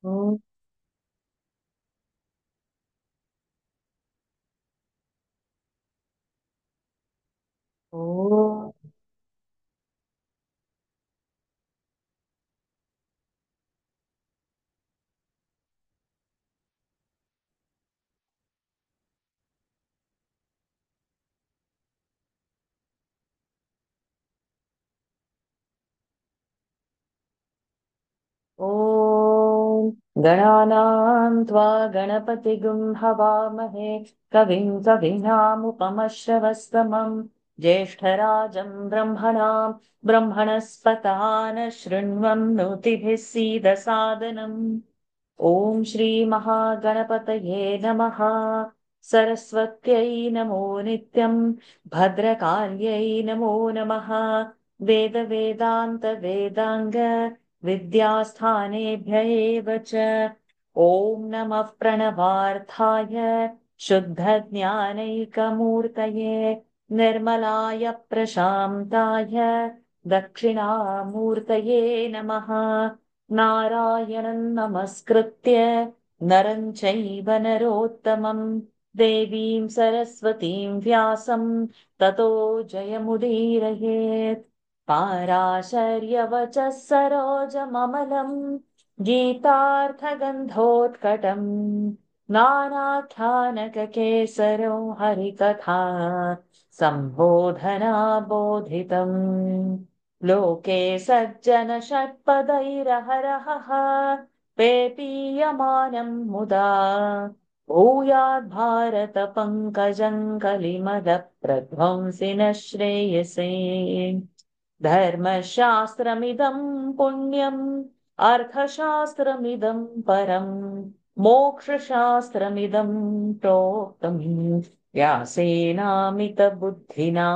ॐ ॐ गणानां त्वा गणपतिगुं हवामहे कविं कवीनामुपमश्रवस्तमम् ज्येष्ठराजं ब्रह्मणस्पतान शृण्वन्नोतिभिः सीदसादनम्। ॐ श्रीमहागणपतये नमः। सरस्वत्यै नमो नित्यम्। भद्रकाल्यै नमो नमः। वेदान्त विद्यास्थानेभ्य एव च। ॐ नमः प्रणवार्थाय शुद्धज्ञानैकमूर्तये निर्मलाय प्रशान्ताय दक्षिणामूर्तये नमः। नारायणं नमस्कृत्य नरं चैव नरोत्तमं देवीं सरस्वतीं व्यासं ततो जयमुदीरयेत्। पाराशर्यवचः सरोजममलं गीतार्थगन्धोत्कटम् नानाख्यानककेसरो हरिकथा सम्बोधना बोधितम्। लोके सज्जन षट्पदैरहरहः पेपीयमानं मुदा भूयात् भारत पङ्कजं कलिमदप्रध्वंसिन श्रेयसे। धर्मशास्त्रमिदं पुण्यम् अर्थशास्त्रमिदं परम् मोक्षशास्त्रमिदं प्रोक्तम् व्यासेनामितबुद्धिना।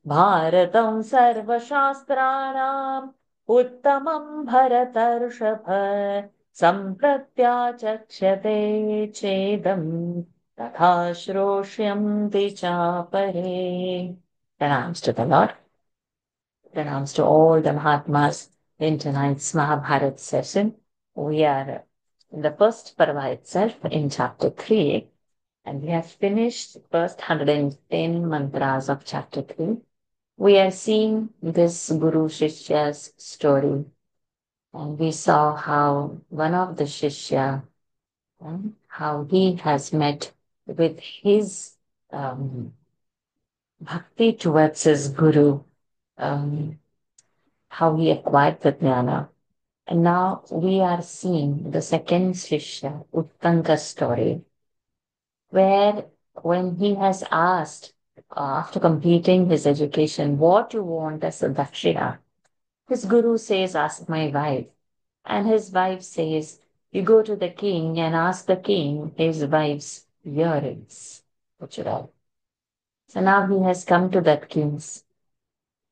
भारतं सर्वशास्त्राणाम् उत्तमं भरतर्षभ सम्प्रत्याचक्षते चेदम् तथा श्रोष्यन्ति चापरे। Pranams to the Lord. Pranams to all the Mahatmas in tonight's Mahabharata session. We are in the first parva itself in chapter 3, and we have finished the first 110 mantras of chapter 3. We are seeing this Guru Shishya's story, and we saw how one of the Shishya, how he has met with his bhakti towards his Guru, um, how he acquired the jnana. And now we are seeing the second Shishya, Uttanka's story, where when he has asked, after completing his education, what you want as a dakshina, his guru says, ask my wife. And his wife says, you go to the king and ask the king his wife's earrings. What should I? So now he has come to that king's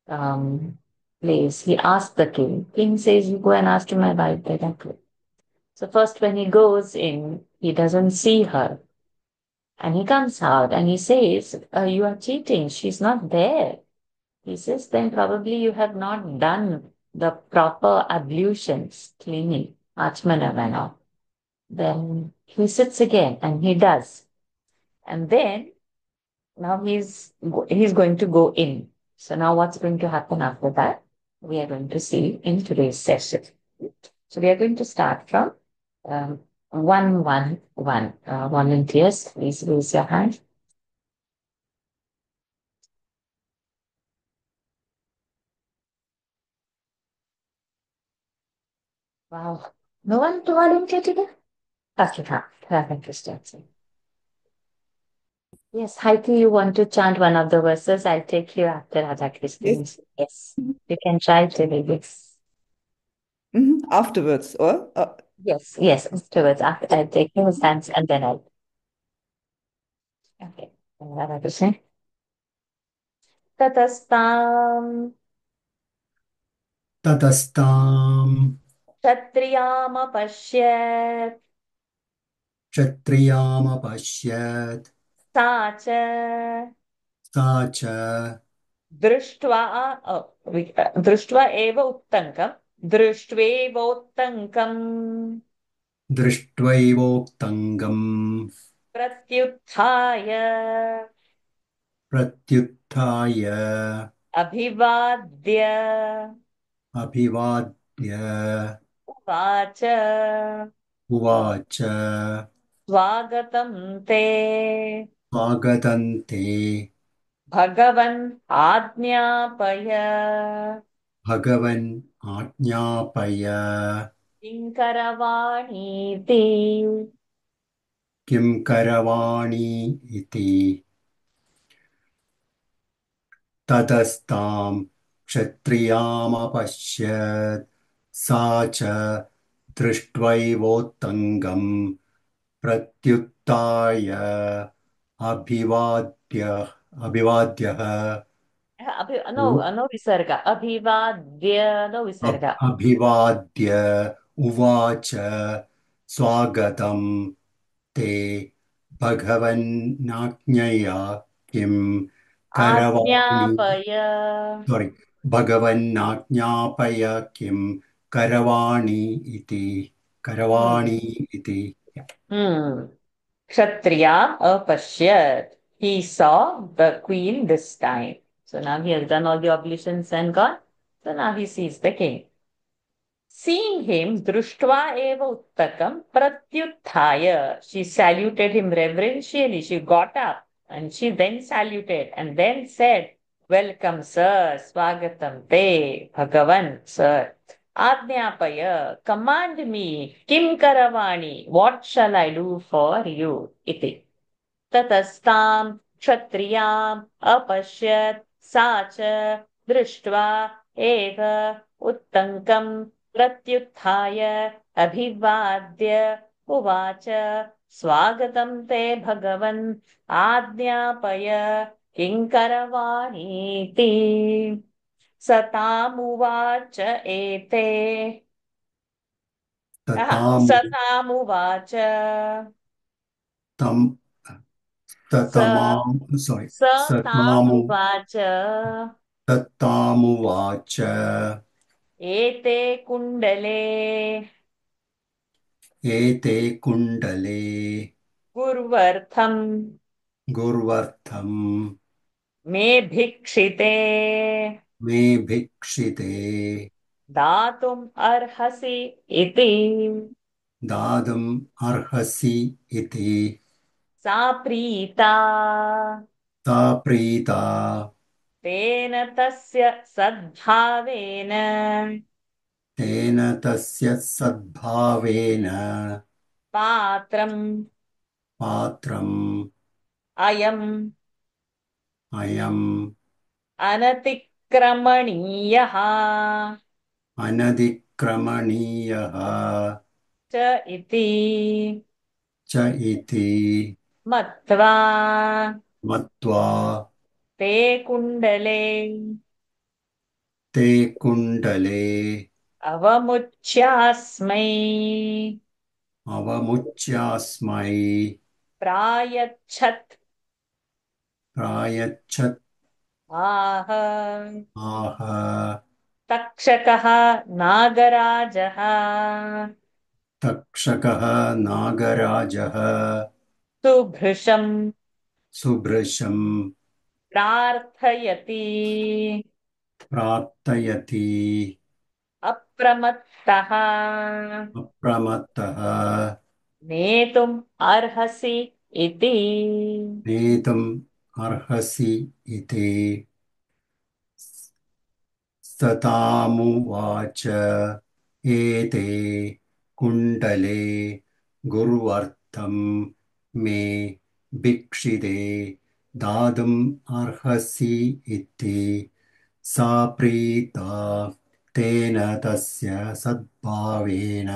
um, place. He asked the king. King says, you go and ask to my wife directly. So first when he goes in, he doesn't see her. And he comes out and he says, you are cheating. She's not there. He says, then probably you have not done the proper ablutions, cleaning, Achmanavana. Then he sits again and he does. And then now he's going to go in. So now what's going to happen after that? We are going to see in today's session. So we are going to start from 111. Volunteers, please raise your hand. Wow. No one to volunteer today? Okay, perfect, Christian. Yes, Heidi, you want to chant one of the verses? I'll take you after Radha Yes. Christine. Yes, you can try to read it. Afterwards, or? Yes, yes, afterwards. After I'll take his hands and then I'll. Okay. Radha Krishna. Tatastam ततस्तां Kshatriyamapashyat क्षत्रियामपश्यत् सा च सा च दृष्ट्वा दृष्ट्वा एव उत्तङ्कम् दृष्ट्वेवोत्तङ्कम् दृष्ट्वैवोक्तङ्गम् प्रत्युत्थाय प्रत्युत्थाय अभिवाद्य अभिवाद्य उवाच उवाच स्वागतं ते स्वागतन्ते भगवन् आज्ञापय भगवन् आज्ञापय किङ्करवाणीति किं करवाणि इति ततस्तां क्षत्रियामपश्यत् सा च दृष्ट्वैवोत्तङ्गम् प्रत्युत्थाय अभिवाद्य अभिवाद्यः नो विसर्ग अभिवाद्य नो विसर्ग अभिवाद्य उवाच स्वागतं ते भगवन्नाज्ञया किं करवाणि आज्ञापय सोरि भगवन्नाज्ञापय किं करवाणि इति करवाणि हम्म इति हम्म Kshatriya apashyat. He saw the queen this time. So now he has done all the oblations and gone. So now he sees the king. Seeing him, društva eva uttakam pratyuthaya. She saluted him reverentially. She got up and she then saluted and then said, Welcome, sir. Swagatam te. Bhagavan, sir. Adnyapaya. Command me. Kim karavani. What shall I do for you? Iti. ततस्तां क्षत्रियाम् अपश्यत् सा च दृष्ट्वा एव उत्तङ्कम् प्रत्युत्थाय अभिवाद्य उवाच स्वागतं ते भगवन् आज्ञापय किङ्करवाणीति स तामुवाच एते तताम स तामुवाच तं स ततमां सोरि स सतामु तामुवाच तत्तामुवाच एते कुण्डले एते कुण्डले कुर्वर्थम् गुर्वर्थम् मे भिक्षिते मे भिक्षिते दातुम् अर्हसि इति दातुम् अर्हसि इति सा प्रीता सा प्रीता तेन तस्य सद्भावेन तेन तस्य सद्भावेन पात्रम् पात्रम् अयम् अयम् अनतिक्रमणीयः अनतिक्रमणीयः च इति च इति मत्वा मत्वा ते कुण्डले ते कुण्डले अवमुच्यास्मै अवमुच्यास्मै प्रायच्छत् प्रायच्छत् आह आह तक्षकः नागराजः तक्षकः नागराजः सुभृशम् सुभृशम् प्रार्थयति प्रार्थयति अप्रमत्तः अप्रमत्तः नेतुम् अर्हसि इति नेतुम् अर्हसि इति सतामुवाच एते कुण्डले गुर्वर्थं मे भिक्षिते दातुम् अर्हसि इति सा प्रीता तेन तस्य सद्भावेन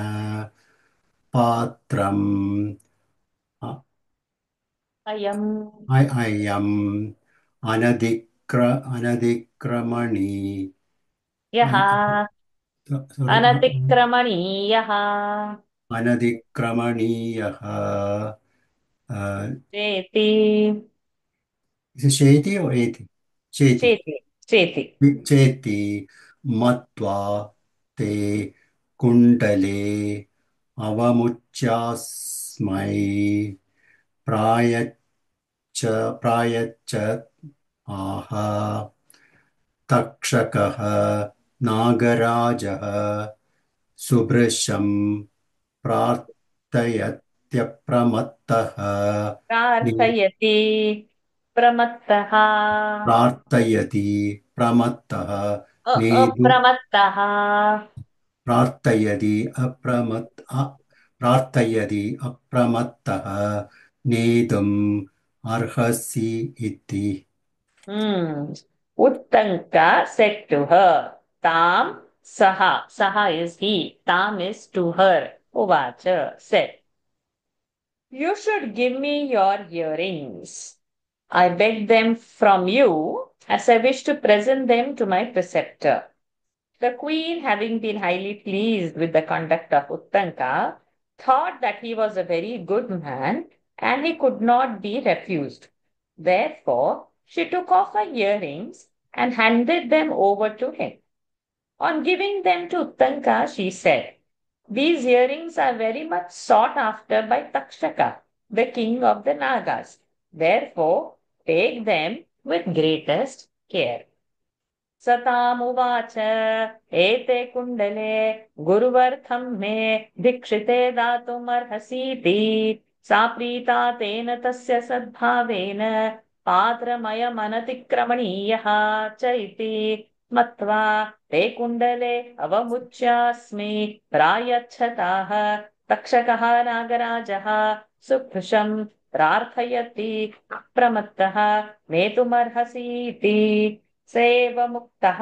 पात्रम् अयम् अयम् अनधिक्रमणि यः अन- sorry, अनतिक्रमणीयः अनधिक्रमणीयः चेति शेति or एति चेति चेति चेति चेति मत्वा ते कुण्डले अवमुच्यास्मै प्रायच्च आह तक्षकः नागराजः सुभृशं प्रार्थयत्यप्रमत्तः प्रार्थयति प्रमत्तः प्रार्थयति प्रमत्तः नेदुं अप्रमत्तः प्रार्थयति प्रार्थयति अप्रमत्तः नेतुम् अर्हसि इति Hmm. Uttanka said to her, Tam Saha. Saha is he. Tam is to her. Uvacha said, You should give me your earrings. I beg them from you as I wish to present them to my preceptor. The queen, having been highly pleased with the conduct of Uttanka, thought that he was a very good man and he could not be refused. Therefore, she took off her earrings and handed them over to him. On giving them to Uttanka, she said, These earrings are very much sought after by Takshaka, the king of the Nagas. Therefore, take them with greatest care. सतामुवाच एते कुण्डले गुरुवर्थं मे दीक्षिते दातुमर्हसीति सा प्रीता तेन तस्य सद्भावेन पात्रमयमनतिक्रमणीयः च इति मत्वा ते कुण्डले अवमुच्यास्मि प्रायच्छताः तक्षकः नागराजः सुभृशं प्रार्थयति प्रमत्तः नेतुमर्हसीति स एव मुक्तः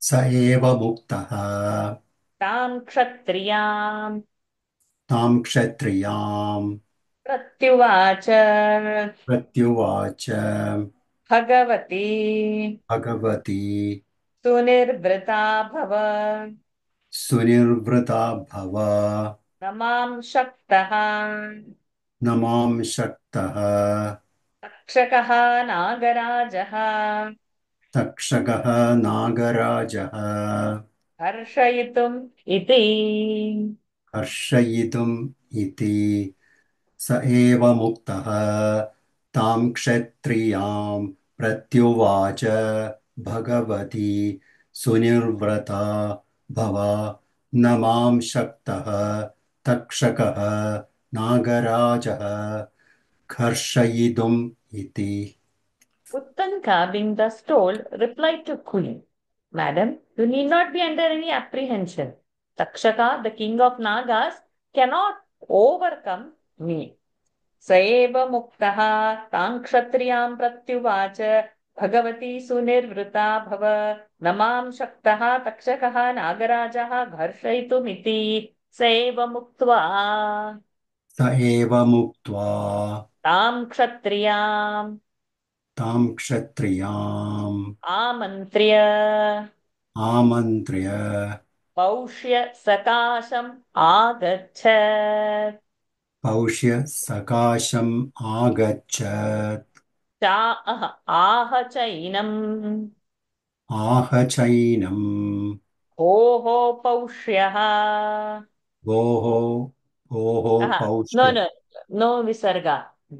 स एव मुक्तः तां क्षत्रियां तां क्षत्रियाम् प्रत्युवाच प्रत्युवाच भगवती भगवती सुनिर्वृता भव सुनिर्वृता भव न मां शक्तः न मां शक्तः तक्षकः नागराजः तक्षकः नागराजः हर्षयितुम् इति हर्षयितुम् इति स एव मुक्तः तां क्षत्रियां प्रत्युवाच भगवती सुनिर्व्रता भव न मां शक्तः तक्षकः नागराजः कर्षयितुम् इति Uttanka, being thus told, replied to Queen, Madam, you need not be under any apprehension. Takshaka, the king of Nagas, cannot overcome me. स एव मुक्तः तां क्षत्रियां प्रत्युवाच भगवती सुनिर्वृता भव न मां शक्तः तक्षकः नागराजः घर्षयितुमिति स एव मुक्त्वा स एव मुक्त्वा तां क्षत्रियाम् तां क्षत्रियाम् आमन्त्र्य आमन्त्र्य पौष्य सकाशम् आगच्छत् पौष्य सकाशम् आगच्छत् चा आह चैनम् आह चैनम् भोः पौष्यः भोः भोः नो पौष्य नो नो विसर्ग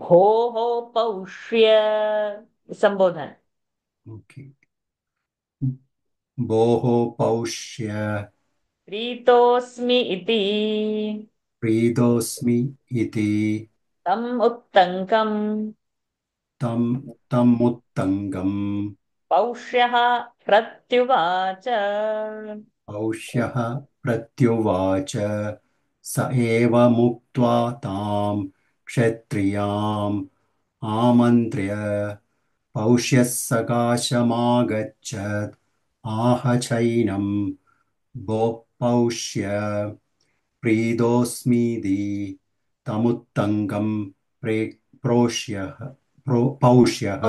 भोः पौष्य संबोधन ओके भोः पौष्य प्रीतोऽस्मि इति प्रीतोऽस्मि इति तम् उत्तङ्कम् तं तमुत्तङ्गम् पौष्यः प्रत्युवाच पौष्यः प्रत्युवाच स एव मुक्त्वा तां क्षत्रियाम् आमन्त्र्य पौष्यः सकाशमागच्छत् आह चैनम् भोः पौष्य प्रीतोऽस्मीति तमुत्तङ्गम् प्रोष्यः पौष्यः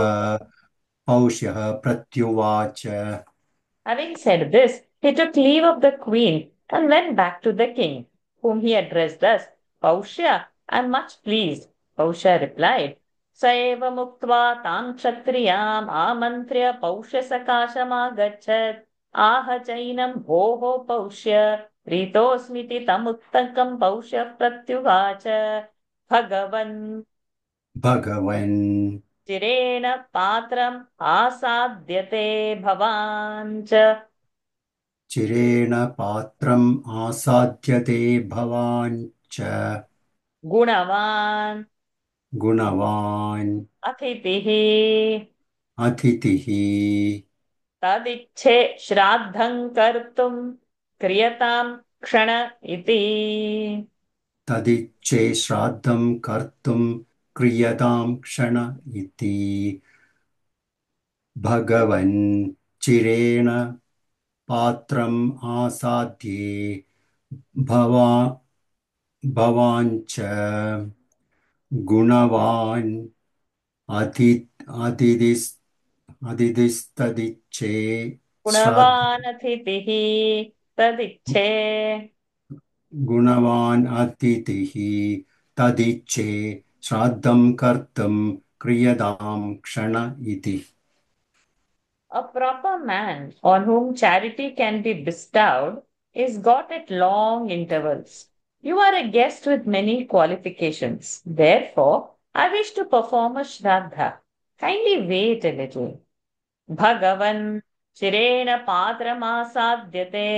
पौष्यः प्रत्युवाच Having said this, he took leave of the queen and went back to the king, whom he addressed thus, Paushya, I am much pleased. Paushya replied, स एव मुक्त्वा तां क्षत्रियाम् आमन्त्र्य पौष्यसकाशमागच्छत् आह चैनं भोः पौष्य प्रीतोऽस्मीति तमुत्तङ्कम् पौष्यः प्रत्युवाच भगवन् भगवन् चिरेण पात्रम् आसाद्यते भवान् च चिरेण पात्रम् आसाद्यते भवान् च गुणवान् गुणवान् अतिथिः अतिथिः तदिच्छे श्राद्धं कर्तुम् क्रियताम् क्षण इति तदिच्छे श्राद्धं कर्तुं क्रियतां क्षण इति भगवन् चिरेण पात्रम् आसाद्ये भवा भवाञ्च गुणवान् अति अतिथिस् अतिथिस्तदिच्छे श्राद्ध गुणवान् अतिथिः तदिच्छे गुणवान् अतिथिः तदिच्छे श्राद्धं कर्तुं क्रियतां क्षण इति A proper man on whom charity can be bestowed is got at long intervals. You are a guest with many qualifications. Therefore, I wish to perform a shraddha. Kindly wait a little. भगवन् चिरेण पात्रमासाद्यते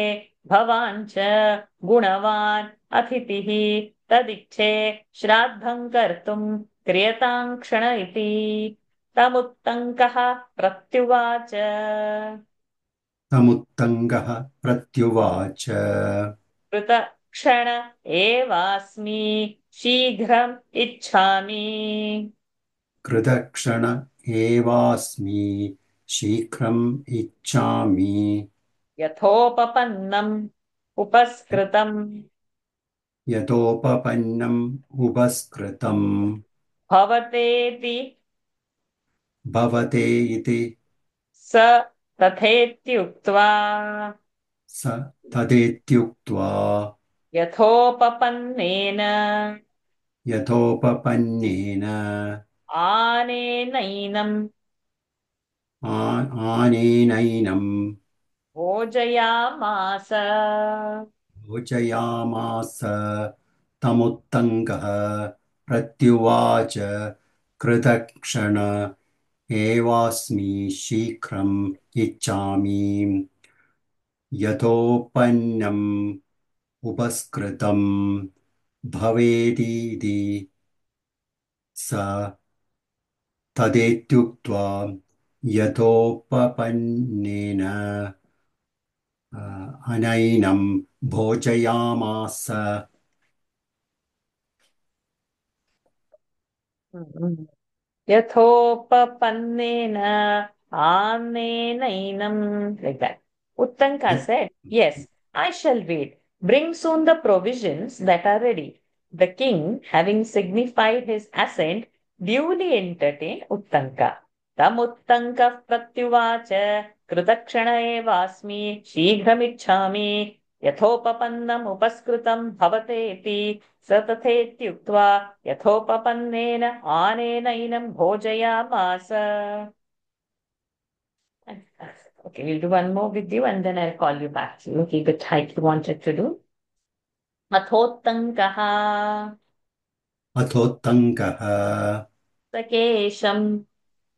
भवान् च गुणवान् अतिथिः तदिच्छे श्राद्धं कर्तुम् क्रियतां क्षण इति तमुत्तङ्कः प्रत्युवाच समुत्तङ्गः प्रत्युवाच कृतक्षण एवास्मि शीघ्रम् इच्छामि कृतक्षण एवास्मि शीघ्रम् इच्छामि यथोपपन्नम् उपस्कृतम् यतोपपन्नम् उपस्कृतम् भवतेति भवते इति स तथेत्युक्त्वा स तदेत्युक्त्वा यथोपपन्नेन यथोपपन्नेन आनेनैनं आनेनैनं भोजयामास भोजयामास तमुत्तङ्गः प्रत्युवाच कृतक्षण एवास्मि शीघ्रम् इच्छामि यथोपन्नम् उपस्कृतम् भवेदिति स तदेत्युक्त्वा यथोपपन्नेन अनैनं भोजयामास यथोपपन्नेन आनेनैनं like that. Uttanka said, yes, I shall wait. Bring soon the provisions that are ready. The king, having signified his assent, duly entertained Uttanka. Tamuttanka pratyuvacha कृतक्षण एवास्मि शीघ्रमिच्छामि यथोपपन्नम् उपस्कृतं भवतेति स तथेत्युक्त्वा यथोपपन्नेन आनेनैनं भोजयामास. Okay, we'll do one more with you and then I'll call you back. Okay, the type you wanted to do. अथोत्तङ्कः अथोत्तङ्कः सकेशम्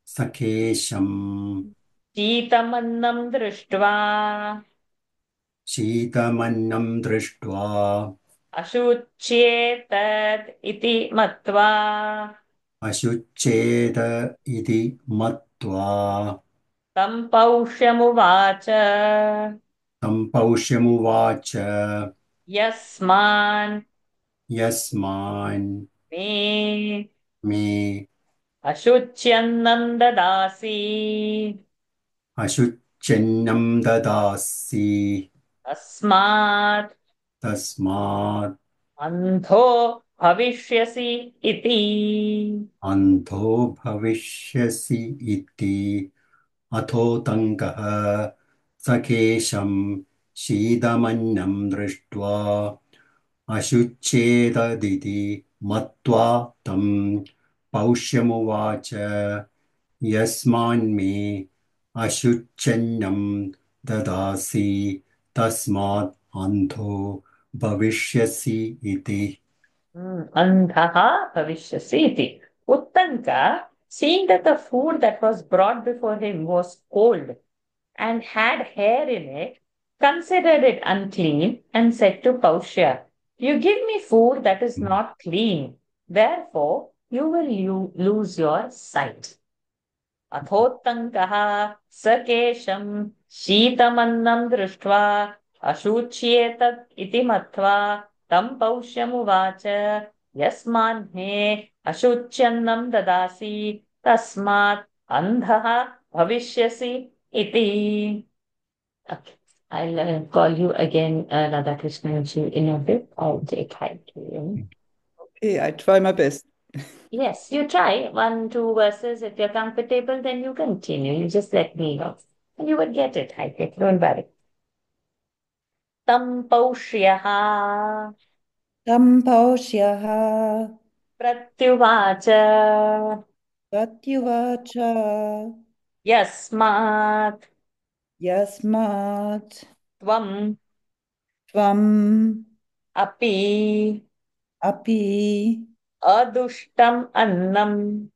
सखेशम् शीतमन्नं दृष्ट्वा शीतमन्नं दृष्ट्वा अशुच्येतत् इति मत्वा अशुच्छेद इति मत्वा तं पौष्यमुवाच सम्पौष्यमुवाच यस्मान् यस्मान् मे मे अशुच्यन्नं ददासि अशुच्छिन्नं ददासि तस्मात् तस्मात् अन्धो भविष्यसि इति अन्धो भविष्यसि इति अथोतङ्कः सखेशं शीतमन्नं दृष्ट्वा अशुच्छेददिति मत्वा तं पौष्यमुवाच यस्मान्मे अशुच्छन्नं ददासि तस्मात् अन्धो भविष्यसि इति। Andhaha bhavishyasi iti. Uttanka, seeing that the food that was brought before him was cold and had hair in it, considered it unclean and said to Paushya, "You give me food that is not clean. Therefore, you will lose your sight." अथोत्तङ्कः स केशम् शीतमन्नम् दृष्ट्वा अशुच्येतत् इति मत्वा तम् पौष्यमुवाच यस्मान्मे अशुच्यन्नम् ददासि तस्मात् अन्धः भविष्यसि इति. Okay. I'll call you again, Radha Krishna ji, in a bit. I'll take hi to you. Okay, I try my best. Yes, you try one, two verses. If you're comfortable, then you continue. You just let me know. And you would get it, I think. Don't worry. Tam paushyaha Sampaushyaha pratyuvacha Pratyuvacha yasmat Yasmat tvam Tvam api Api adushtam annam.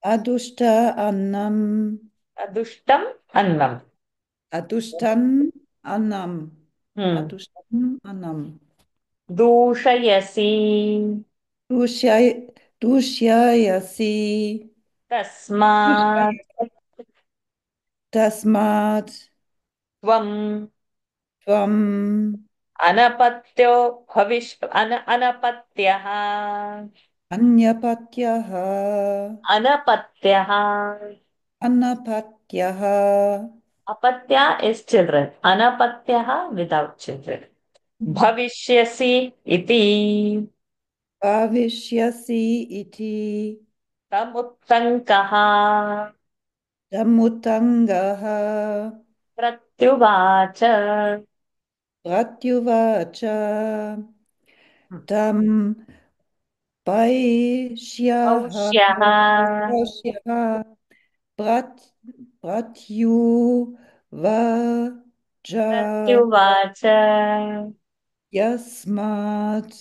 Adushta Annam Adushtam annam. Adushtan Annam Hmm. Adushtan Annam Dushayasi Dushyay Dushyayasi tasmat Tasmat tvam Tvam अनपत्यो अनपत्यः Anyapatyaha अनपत्यः Anapatyaha अपत्या is children. अनपत्यः without children. भविष्यसि इति Bhavishyasi iti तमुत्तङ्कः Damutangaha प्रत्युवाच. Pratyuvacha Tam Paishyaha औष्यः Paishyaha Prat Pratyuvacha प्रत्युवाच. Yasmat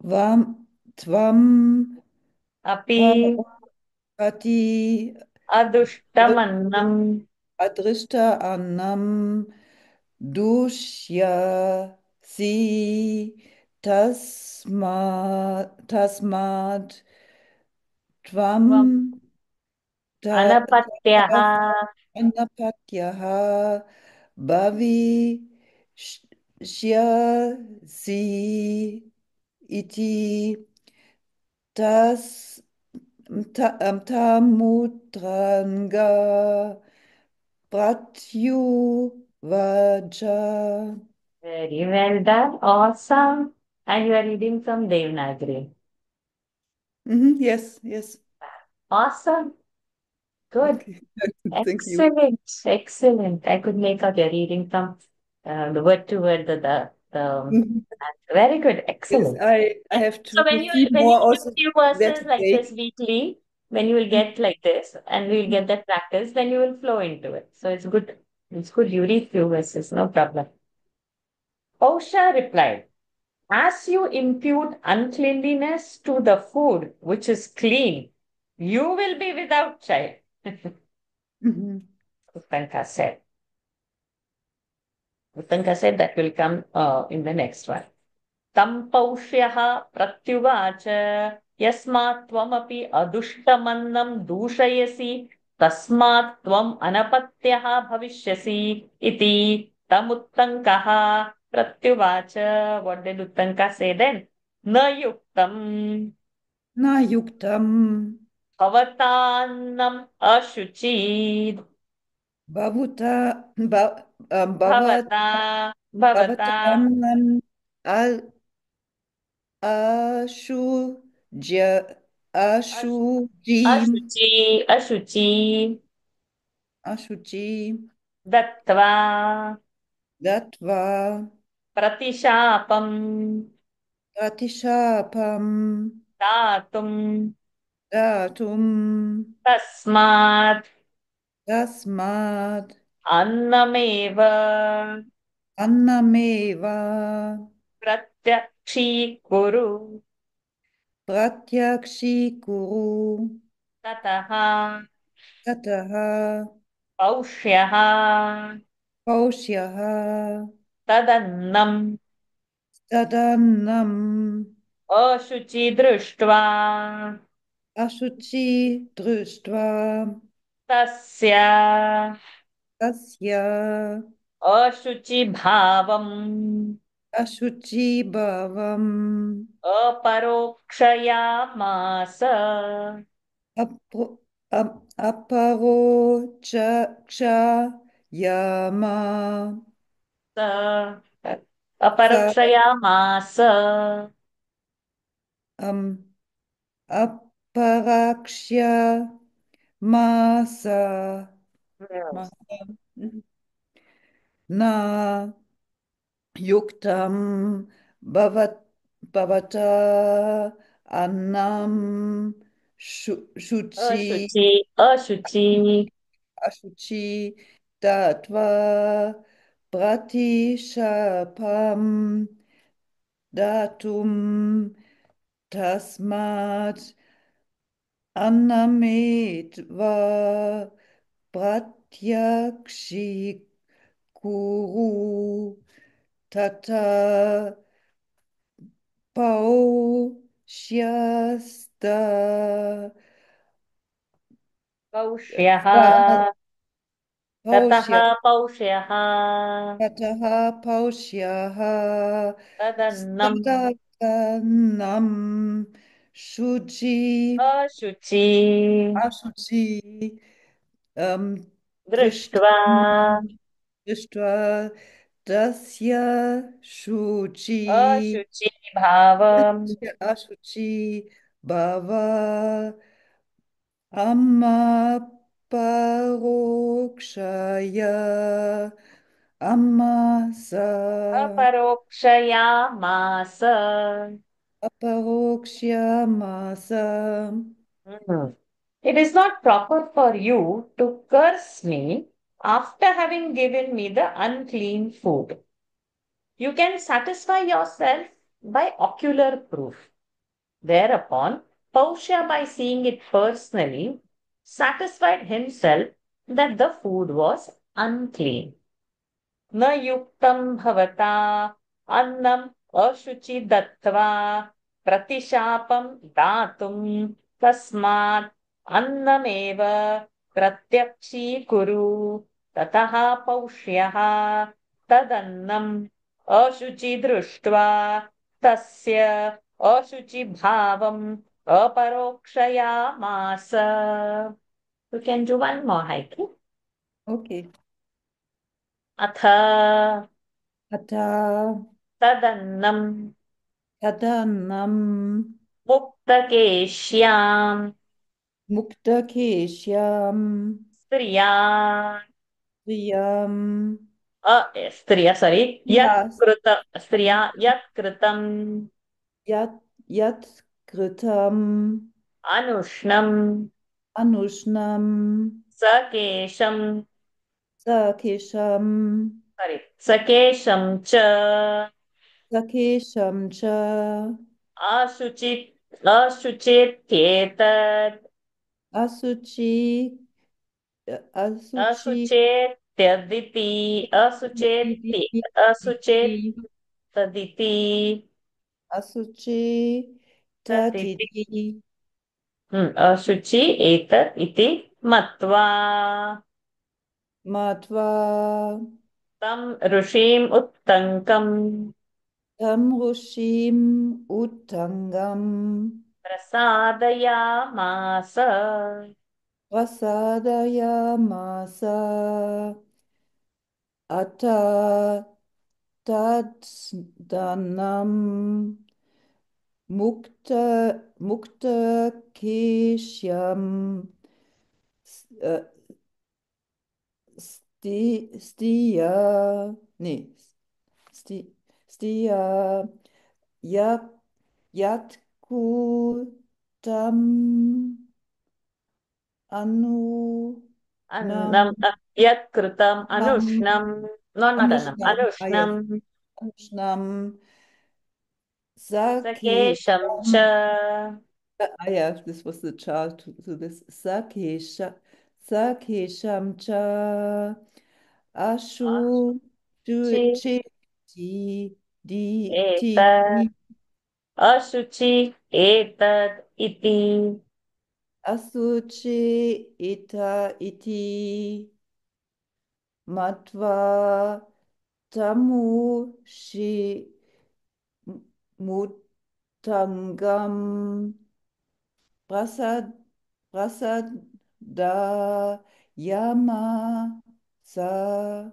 Vam Tvam अपि Pati अदुष्टमन्नम् Adrishta Annam Dushya Si Tasmad Tvam त्वम् Ta अनपत्यः Anapatyaha Bhavi Shyasi Iti Tas Tamutranga Pratyuvacha. Very well done. Awesome. And you are reading from Devanagari. Yes, yes. Awesome. Good. Okay. Thank you. Excellent. Excellent. I could make out your reading from the word to word, Mhm. very good. Yes, Excellent. I have So to see when you more read also few there verses like this today. weekly, when you will get like this and we will get that practice, then you will flow into it. So it's good. It's good. You read few verses, no problem. Pausha replied, "As you impute uncleanliness to the food which is clean, you will be without child." Mhm. Uttanka said. Uttanka said that will come in the next one. Tam pauष्यः प्रत्युवाच यस्मात् त्वमपि अदुष्टमन्नं दूषयसि तस्मात् त्वम् अनपत्यः भविष्यसि इति तमुत्तङ्कः प्रत्युवाच. What did Uttanka say then? न युक्तम् Na yuktam भवतान्नम् अशुचीत् bhavuta bhavat भवता भवता bhavatam al ashuja Ashu- ashujim अशुचि अशुचि ashuchi दत्त्वा datva प्रतिशापम् atishapam दातुम् datum तस्मात् tasmad अन्नमेव Annameva प्रत्यक्षीकुरु pratyakshikuru ततः tataha पौष्यः pausyaha तदन्नम् tadannam अशुचि दृष्ट्वा ashuchi društva तस्य tasya अशुचिभावम् ashuchi bhavam अपरोक्षयामास apro aparo cha yama स sa अपरोक्षयामास um aparakshya masa masa na yuktam bhavat bhavata annam shuchi अशुचि अशुचि ashuchi tatva pratishapam datum tasmat annamedva pratyakshi kuru tata pausyasta पौष्यः ततः pausya पौष्यः tataha pausyaha तदन्नम् sadanam shuchi अशुचि ashuchi um दृष्ट्वा drishtam drishtva tasya shuchi अशुचि भावम् tasya ashuchi bhava amma parokshaya amma sa अपरोक्षयामास aparokshyamasa. Mhm. It is not proper for you to curse me after having given me the unclean food. You can satisfy yourself by ocular proof. Thereupon, Pausha, by seeing it personally, satisfied himself that the food was unclean. न युक्तं भवता अन्नम् अशुचि दत्त्वा प्रतिशापं दातुं तस्मात् अन्नमेव प्रत्यक्षीकुरु ततः पौष्यः तदन्नम् अशुचि दृष्ट्वा तस्य अशुचिभावम् अपरोक्षयामास. You can do one more, Heike. Okay. अथ Ata तदन्नम् tadanam मुक्तकेश्याम् muktakeshyam स्त्रिया priyam स्त्रिया sorry yas स्त्रिया यत्कृतम् yat yat kritam अनुष्णम् anushnam सकेशम् sakesham sorry सकेशम् च sakesham cha अशुचि अशुचेत्येतत् asuchi asuchi अशुचेत्यदिति अशुचेत्तदिति asuchi तदिति tatiti अशुचि एतत् इति मत्वा matva तं ऋषिम् उत्तङ्कम् tam rushim uttangam प्रसादयामास. prasadayamasa ata taddanam mukta keshyam stiya nee sti, stiya yak yatkutam anu nam अन्नं यत्कृतम् nam अनुष्णम् No, not Annam. Anushnam. Ah, yes. Anushnam. Anushnam. Sakesham Sakesham. cha. Ah, yeah, this was the chart to this. Sakesham cha. Ashu. Ashi. Chi. Ti. Etad. Ashuchi. Etad. Iti. Asuchi. Ita. Iti. Matva. Tamu. Shi. Mutangam. Prasad, Prasada Yama Sa.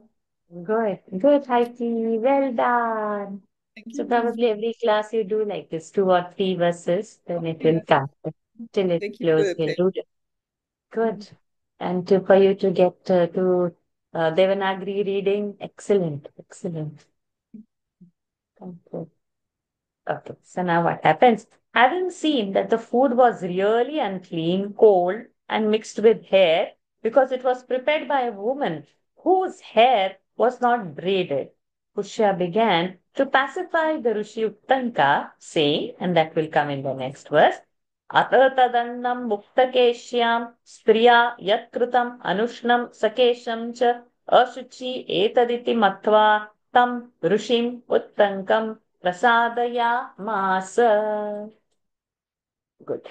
Good. Good, Heidi. Well done. Thank So you. This is probably every class you do like this, 2 or 3 verses, then it will yes. come. Till it Thank you for close, the we'll pen. do it. Good. And for you to get to Devanagari reading, excellent, excellent. Thank you. Okay, so now what happens? Having seen that the food was really unclean, cold, and mixed with hair, because it was prepared by a woman whose hair was not braided, Pushya began to pacify the Rishi Uttanka, saying, and that will come in the next verse, Atatadannam muktakeshyam striya yatkrutam anushnam sakesham cha ashuchi etaditi matva tam Rishim Uttankam Prasadayamasa. Good.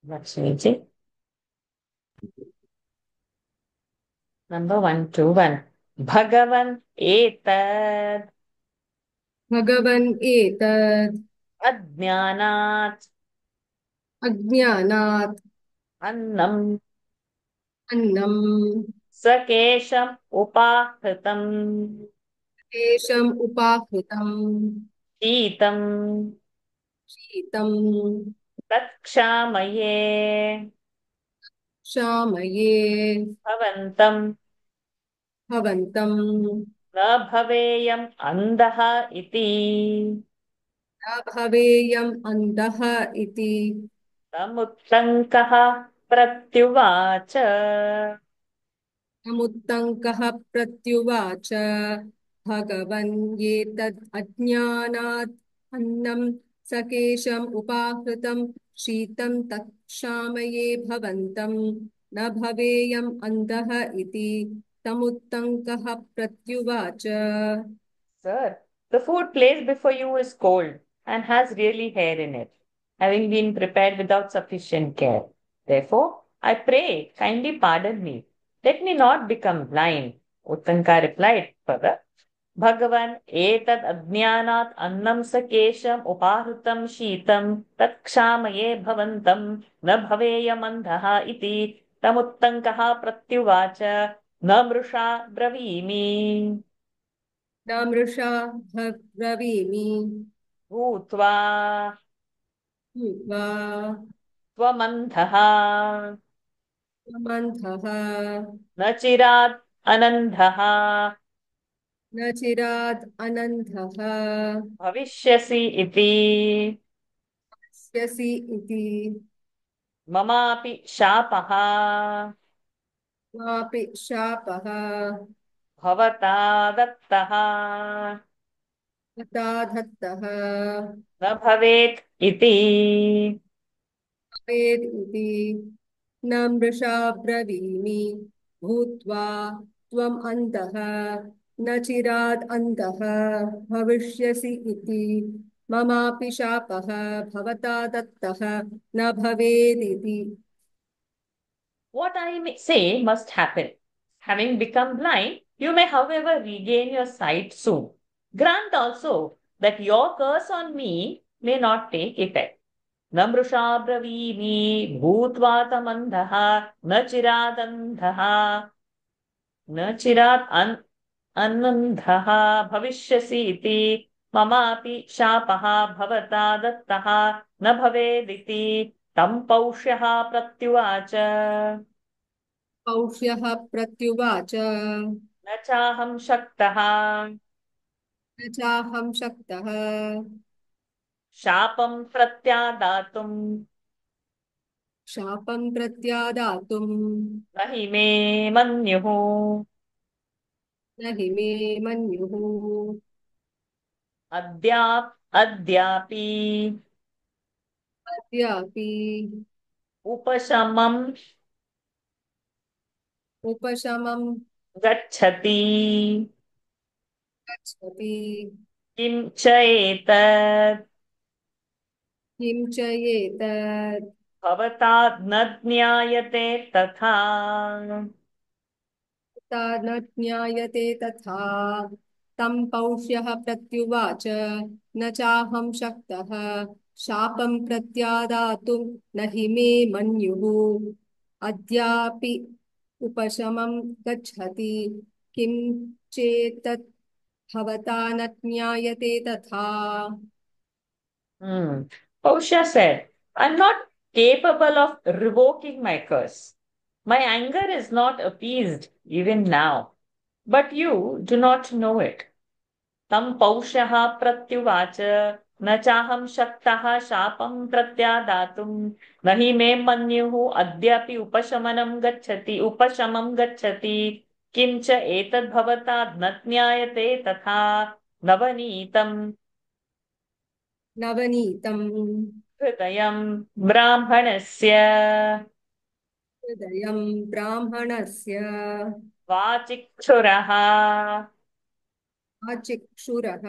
Lakshmi. Number 121. Bhagavan etad भगवन् एतद् ajnanat अज्ञानात् annam अन्नं sakesham upahritam तेषम् उपाहृतं शीtam शीतं tatksamaye क्षामये bhavantam भवन्तं na bhaveyam andaha iti न भवेयम् अन्धः इति तमुत्तङ्कः प्रत्युवाच समुत्तङ्कः प्रत्युवाच भगवन् एतद् अज्ञानात् अन्नं सकेशम् उपाहृतं शीतं तत्क्षामये भवन्तं न भवेयम् अन्धः इति तमुत्तङ्कः प्रत्युवाच Sir, the food placed before you is cold and has really hair in it, having been prepared without sufficient care. Therefore, I pray, kindly pardon me. Let me not become blind. Uttanka replied further, Bhagavan etad ajnanat annam sakesham upahutam sheetam takshamaye bhavantam na bhaveyam andhaha iti tamuttankaha pratyuvacha na mrusha bravimi. न मृषा ब्रवीमि भूत्वा भूत्वा त्वमन्धः मन्थः न चिरात् अनन्धः न चिराद् अनन्धः भविष्यसि इति स्यसि इति ममापि शापः मापि शापः भवता दत्तः तथा दत्तः न भवेत् इति वेद् इति न मृषा ब्रवीमि भूत्वा त्वम् अन्धः न चिराद् अन्धः भविष्यसि इति ममापि शापः भवता दत्तः न भवेदिति what I may say must happen. Having become blind, you may, however, regain your sight soon. Grant also that your curse on me may not take effect. न मृषा ब्रवीमि भूत्वा तमन्धः न चिरादन्धः न चिरात् अन्नन्धः भविष्यसि इति ममापि शापः भवता दत्तः न भवेदिति तं पौष्यः प्रत्युवाच पौष्यः प्रत्युवाच न चाहं शक्तः न चाहं शक्तः शापं प्रत्यादातुम् शापं प्रत्यादातुं न हि मे मन्युः न हि मे मन्युः अद्यापि अद्यापि उपशमं उपशमं गच्छति गच्छति किं च एतत् किं च एतत् भवता न ज्ञायते तथा। ता न ज्ञायते तथा तं पौष्यः प्रत्युवाच न चाहं शक्तः शापं प्रत्यादातुं न हि मे मन्युः अद्यापि उपशमं गच्छति किं चेतत् भवता न ज्ञायते तथा Hmm. Pausha said, I'm not capable of revoking my curse. My anger is not appeased even now, but you do not know it. Tam paushah pratyuvacha na chaham shaktah shapam pratyadatum nahi me manyuhu adyapi upashamam gacchati kimcha etad bhavata natnyayate tatha navanitam नवनीतम् हृदयं ब्राह्मणस्य हृदयं ब्राह्मणस्य वाचिक्षुरः आचिक्षुरः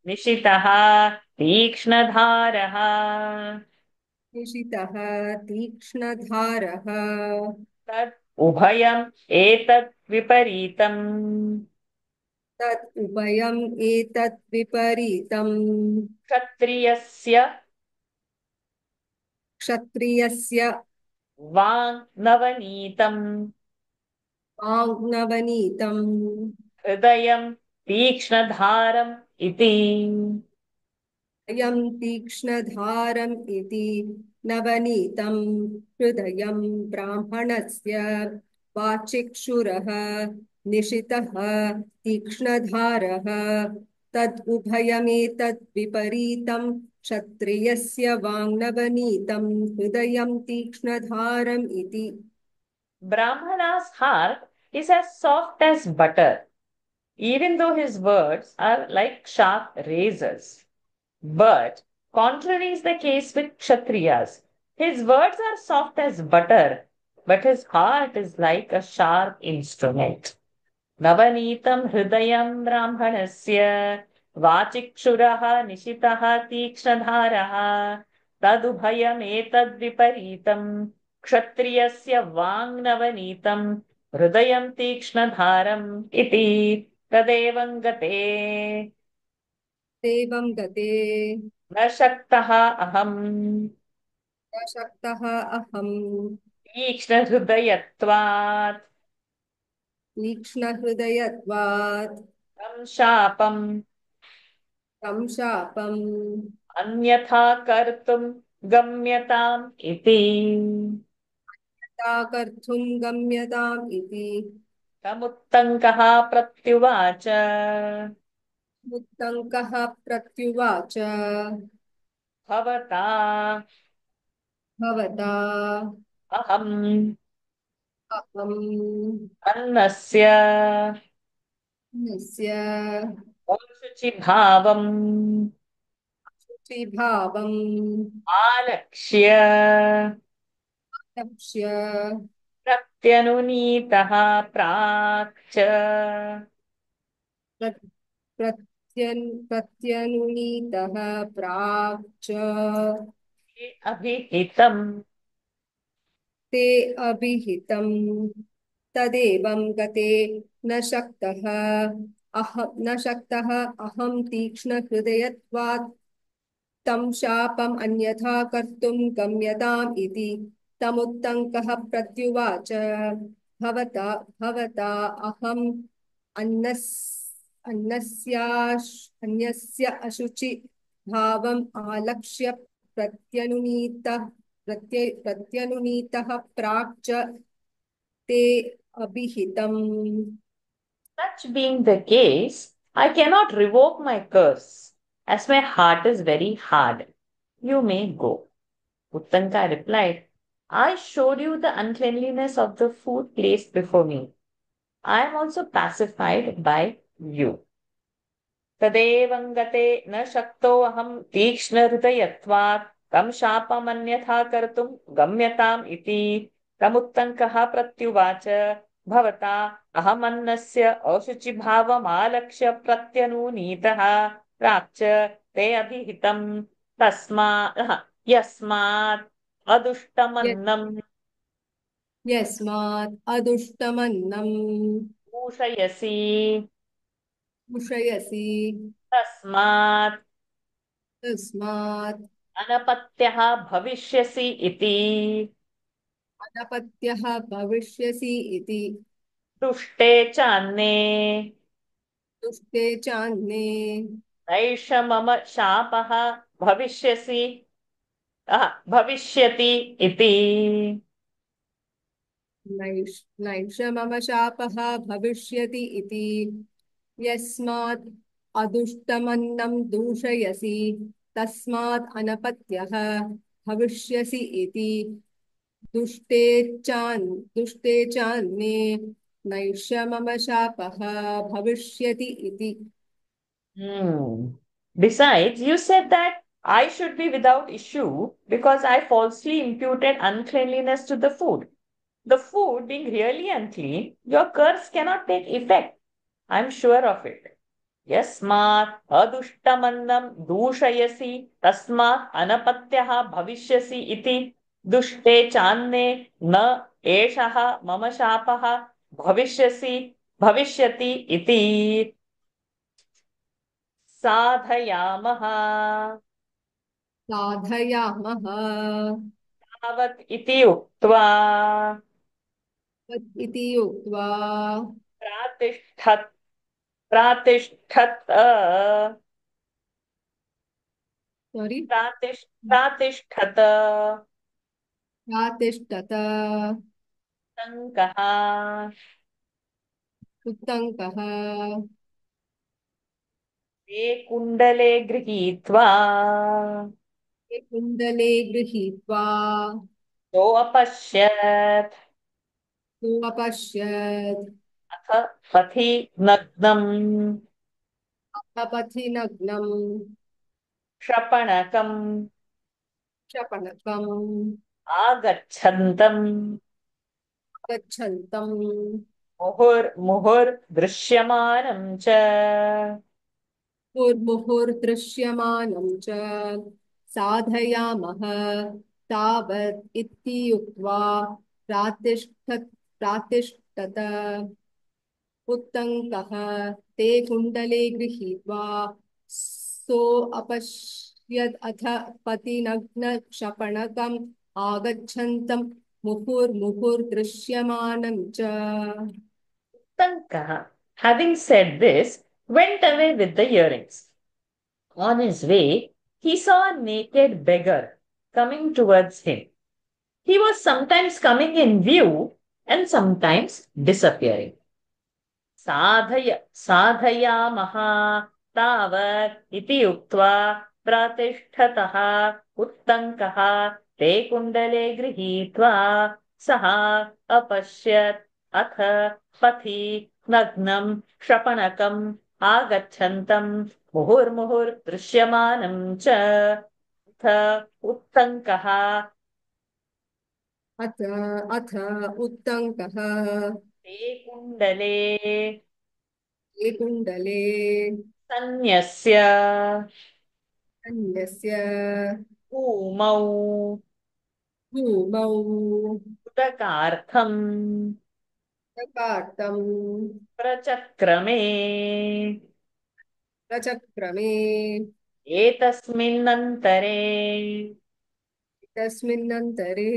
निशितः तीक्ष्णधारः निशितः तीक्ष्णधारः तत् उभयम् एतत् विपरीतम् तत् उभयम् एतत् विपरीतम् क्षत्रियस्य क्षत्रियस्य वाङ् नवनीतम् आज्ञवनीतम् हृदयं तीक्ष्णधारम् इति अयं तीक्ष्णधारम् इति नवनीतं हृदयं ब्राह्मणस्य वाचिक्षुरः निशितः तीक्ष्णधारः तद् उभयमेतद् विपरीतं क्षत्रियस्य वाङ्नवनीतं हृदयं तीक्ष्णधारम् इति Brahmana's heart is as soft as butter, even though his words are like sharp razors. But contrary is the case with Kshatriyas. His words are soft as butter, but his heart is like a sharp instrument. नवनीतं हृदयं ब्राह्मणस्य वाचिक्षुरः निशितः तीक्ष्णधारः तदुभयमेतद्विपरीतं क्षत्रियस्य वाङ्नवनीतं हृदयं तीक्ष्णधारम् इति तदेवं गते देवं गते न शक्तः अहम् न शक्तः अहम् तीक्ष्णहृदयत्वात् तीक्ष्णहृदयत्वात् तं शापम् तं शापम् अन्यथा कर्तुं गम्यताम् इति कर्तुं गम्यताम् इति तमुत्तङ्कः प्रत्युवाच मुत्तङ्कः प्रत्युवाच भवता भवता अहम् अहम् अन्नस्य अन्नस्य शुचिभावम् शुचिभावम् आलक्ष्य लक्ष्य प्रत्यनुनीतः प्राक् च प्रत्- प्रत्यनुनीतः प्राक् च अभिहितम् ते अभिहितम् तदेवं गते न शक्तः न शक्तः अहं तीक्ष्णहृदयत्वात् तं शापम् अन्यथा कर्तुं गम्यताम् इति तमुत्तङ्कः प्रत्युवाच भवता भवता अहम् अन्नस् अन्यस्य अशुचि भावम् आलक्ष्य प्रत्यनुनीतः प्राक् च ते अभिहितम् Such being the case, I cannot revoke my curse, as my heart is very hard. You may go. Uttanka replied, I showed you the uncleanliness of the food placed before me. I am also pacified by you. तदेवं न शक्तो अहं तीक्ष्णहृदयत्वात् तं शापमन्यथा कर्तुं गम्यताम् इति तमुत्तङ्कः प्रत्युवाच भवता अहमन्नस्य अशुचिभावमालक्ष्य प्रत्यनूनीतः प्राक् च ते अभिहितं तस्मा यस्मात् अदुष्टमन्नं यस्मात् अदुष्टमन्नं पूषयसि उषयसि तस्मात् तस्मात् अनपत्यः भविष्यसि इति अनपत्यः भविष्यसि इति दुष्टे चान्ये दुष्टे चान्ये नैष मम शापः भविष्यसि भविष्यति इति नैष मम शापः भविष्यति इति यस्मात् अदुष्टमन्नं दूषयसि तस्मात् अनपत्यः भविष्यसि इति दुष्टे दुष्टे चान्ये नैष मम शापः भविष्यति इति Besides, you said that I should be without issue because I falsely imputed uncleanliness to the food. The food being really unclean, your curse cannot take effect. I'm sure of it. यस्मात् अदुष्टमन्नं दूषयसि तस्मात् अनपत्यः भविष्यसि इति दुष्टे चान्ये न एषः मम शापः भविष्यति इति साधयामः साधयामः तावत् इति उक्त्वा इति उक्त्वा प्रातिष्ठत् प्रातिष्ठत् सारी प्रातिष्ठत प्रातिष्ठत तङ्कः उत्तङ्कः ते कुण्डले गृहीत्वा कुण्डले गृहीत्वा सोऽपश्यत् सोऽपश्यत् अथ पथि नग्नम् अपथि नग्नं क्षपणकम् क्षपणकम् आगच्छन्तम् गच्छन्तम् मुहुर्मुहुर्दृश्यमानम् च मुहुर्मुहुर्दृश्यमानं च साधयामः तावत् इति उक्त्वा प्रातिष्ठत उत्तङ्कः ते कुण्डले गृहीत्वा सोऽपश्यद् अथ पतिनग्नक्षपणकम् आगच्छन्तं मुहुर्मुहुर्दृश्यमानं च Tankah, having said this, went away with the earrings. On his way, he saw a naked beggar coming towards him. He was sometimes coming in view and sometimes disappearing. साधयामः तावत् इति उक्त्वा प्रतिष्ठतः उत्तङ्कः ते कुण्डले गृहीत्वा सः अपश्यत् अथ पथि नग्नं क्षपणकम् आगच्छन्तं मुहुर्मुहुर्दृश्यमानं च अथ उत्तङ्कः अथ उत्तङ्कः ते कुण्डले ते कुण्डले सन्न्यस्य अन्यस्य भूमौ भूमौ उदकार्थम् कार्तं प्रचक्रमे प्रचक्रमे एतस्मिन्नन्तरे तस्मिन्नन्तरे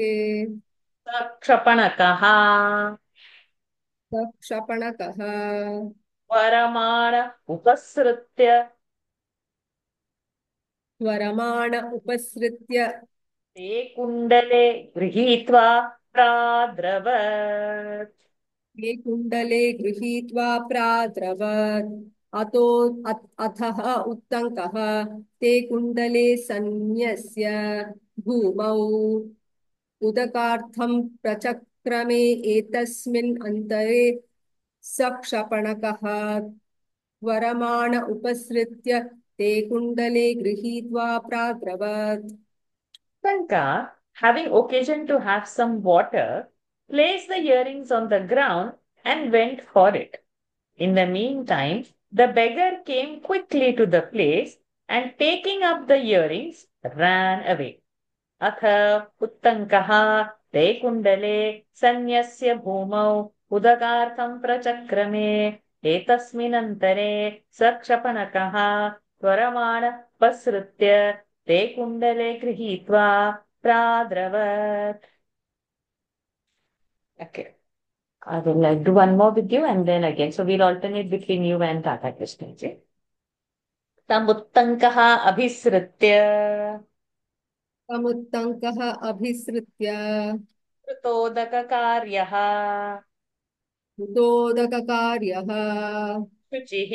क्षपणकः क्षपणकः वरमाण उपसृत्य स्वरमाण उपसृत्य ते कुण्डले गृहीत्वा प्राद्रवत् ते कुण्डले गृहीत्वा प्राद्रवत् अथः उत्तङ्कः ते कुण्डले सन्न्यस्य भूमौ उदकार्थं प्रचक्रमे एतस्मिन् अन्तरे स क्षपणकः वरमाण उपसृत्य ते कुण्डले गृहीत्वा प्राग्रवत् Kanka, having occasion to have some water, placed the earrings on the ground and went for it. In the meantime, the beggar came quickly to the place and taking up the earrings, ran away. अथ उत्तङ्कः ते कुण्डले सन्न्यस्य भूमौ उदकार्थं प्रचक्रमे एतस्मिन्नन्तरे स क्षपणकः त्वरमाणपसृत्य ते कुण्डले गृहीत्वा प्राद्रवत्. Okay. I will do one more with you and then again. So we'll alternate between you and Tata Krishnaji. तमुत्तङ्कः अभिसृत्य तमुत्तङ्कः अभिसृत्य कृतोदककार्यः उदोदककार्यः शुचिः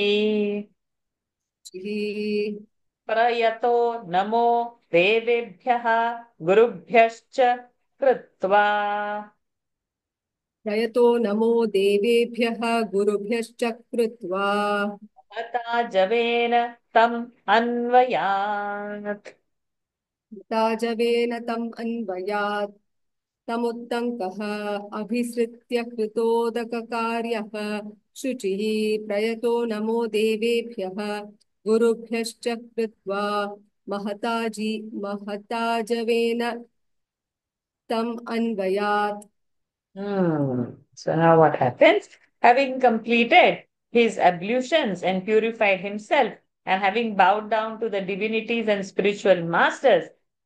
प्रयतो नमो देवेभ्यः गुरुभ्यश्च कृत्वा प्रयतो नमो देवेभ्यः गुरुभ्यश्च कृत्वा हता जवेन तम् अन्वयात्. ताजवेन तम् अन्वयात् तमुत्तङ्कः अभिसृत्य कृतोदककार्यः शुचिः प्रयतो नमो देवेभ्यः गुरुभ्यश्च कृत्वा महताजवेन तम् अन्वयात् So now what happens? Having completed his ablutions and purified himself, and having bowed down to the divinities and spiritual masters,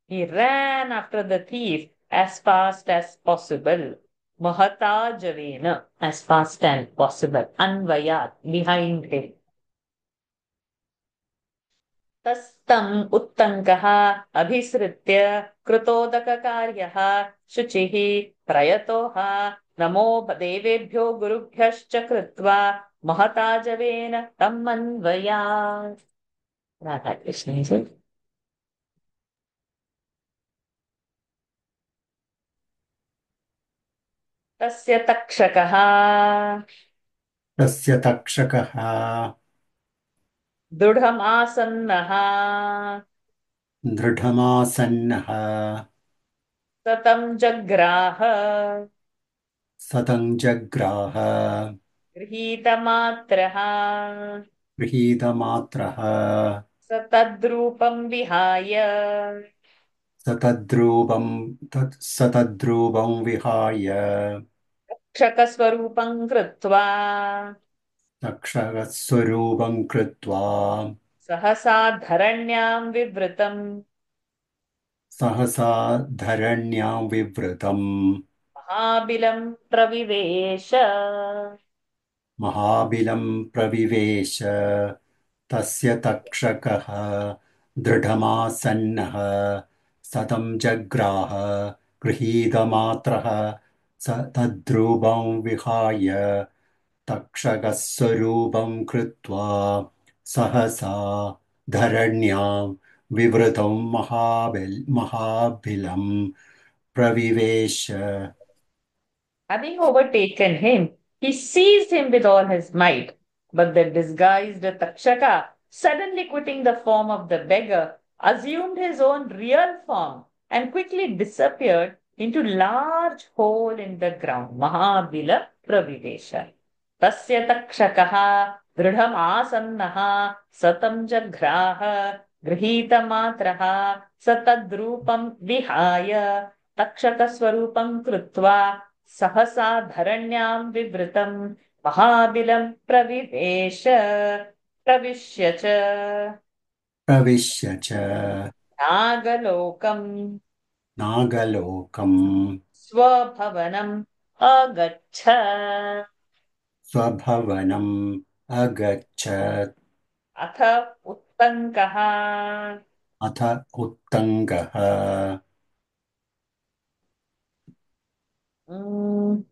he ran after the thief as fast as possible. Mahata Javena, as fast as possible. Anvayat, behind him. तस्तम् उत्तङ्कः अभिसृत्य कृतोदककार्यः शुचिः प्रयतोः नमो देवेभ्यो गुरुभ्यश्च कृत्वा महताजवेन तम् अन्वयात्. राधा कृष्ण जी. तस्य तक्षकः तस्य तक्षकः दृढमासन्नः दृढमासन्नः सतं जग्राह सतं जग्राह गृहीतमात्रः गृहीतमात्रः स तद्रूपं विहाय सतद्रूपं विहाय क्षकस्वरूपं कृत्वा तक्षकस्वरूपं कृत्वा सहसा धरण्यां विवृतम् सहसा धरण्यां विवृतम् महाबिलं प्रविवेश. महाबिलं प्रविवेश तस्य तक्षकः दृढमासन्नः सतं जग्राह गृहीतमात्रः स तद्रूपं विहाय तक्षकस्वरूपं कृत्वा सहसा धरण्यां विवृतं महाबिलं प्रविवेश Having overtaken him, he seized him with all his might. But the disguised Takshaka, suddenly quitting the form of the beggar, assumed his own real form and quickly disappeared into large hole in the ground. Mahabila Pravivesha. Tasya Takshakaha दृढम् आसन्नः सतं जघ्राह गृहीतमात्रः स तद्रूपं विहाय तक्षकस्वरूपं कृत्वा सहसा धरण्यां विवृतं महाबिलं प्रविवेश प्रविश्य च प्रविश्य च नागलोकं नागलोकम् स्वभवनम् अगच्छ. स्वभवनम् अगच्छत् अथ उत्तङ्कः अथ उत्तङ्गः उम्,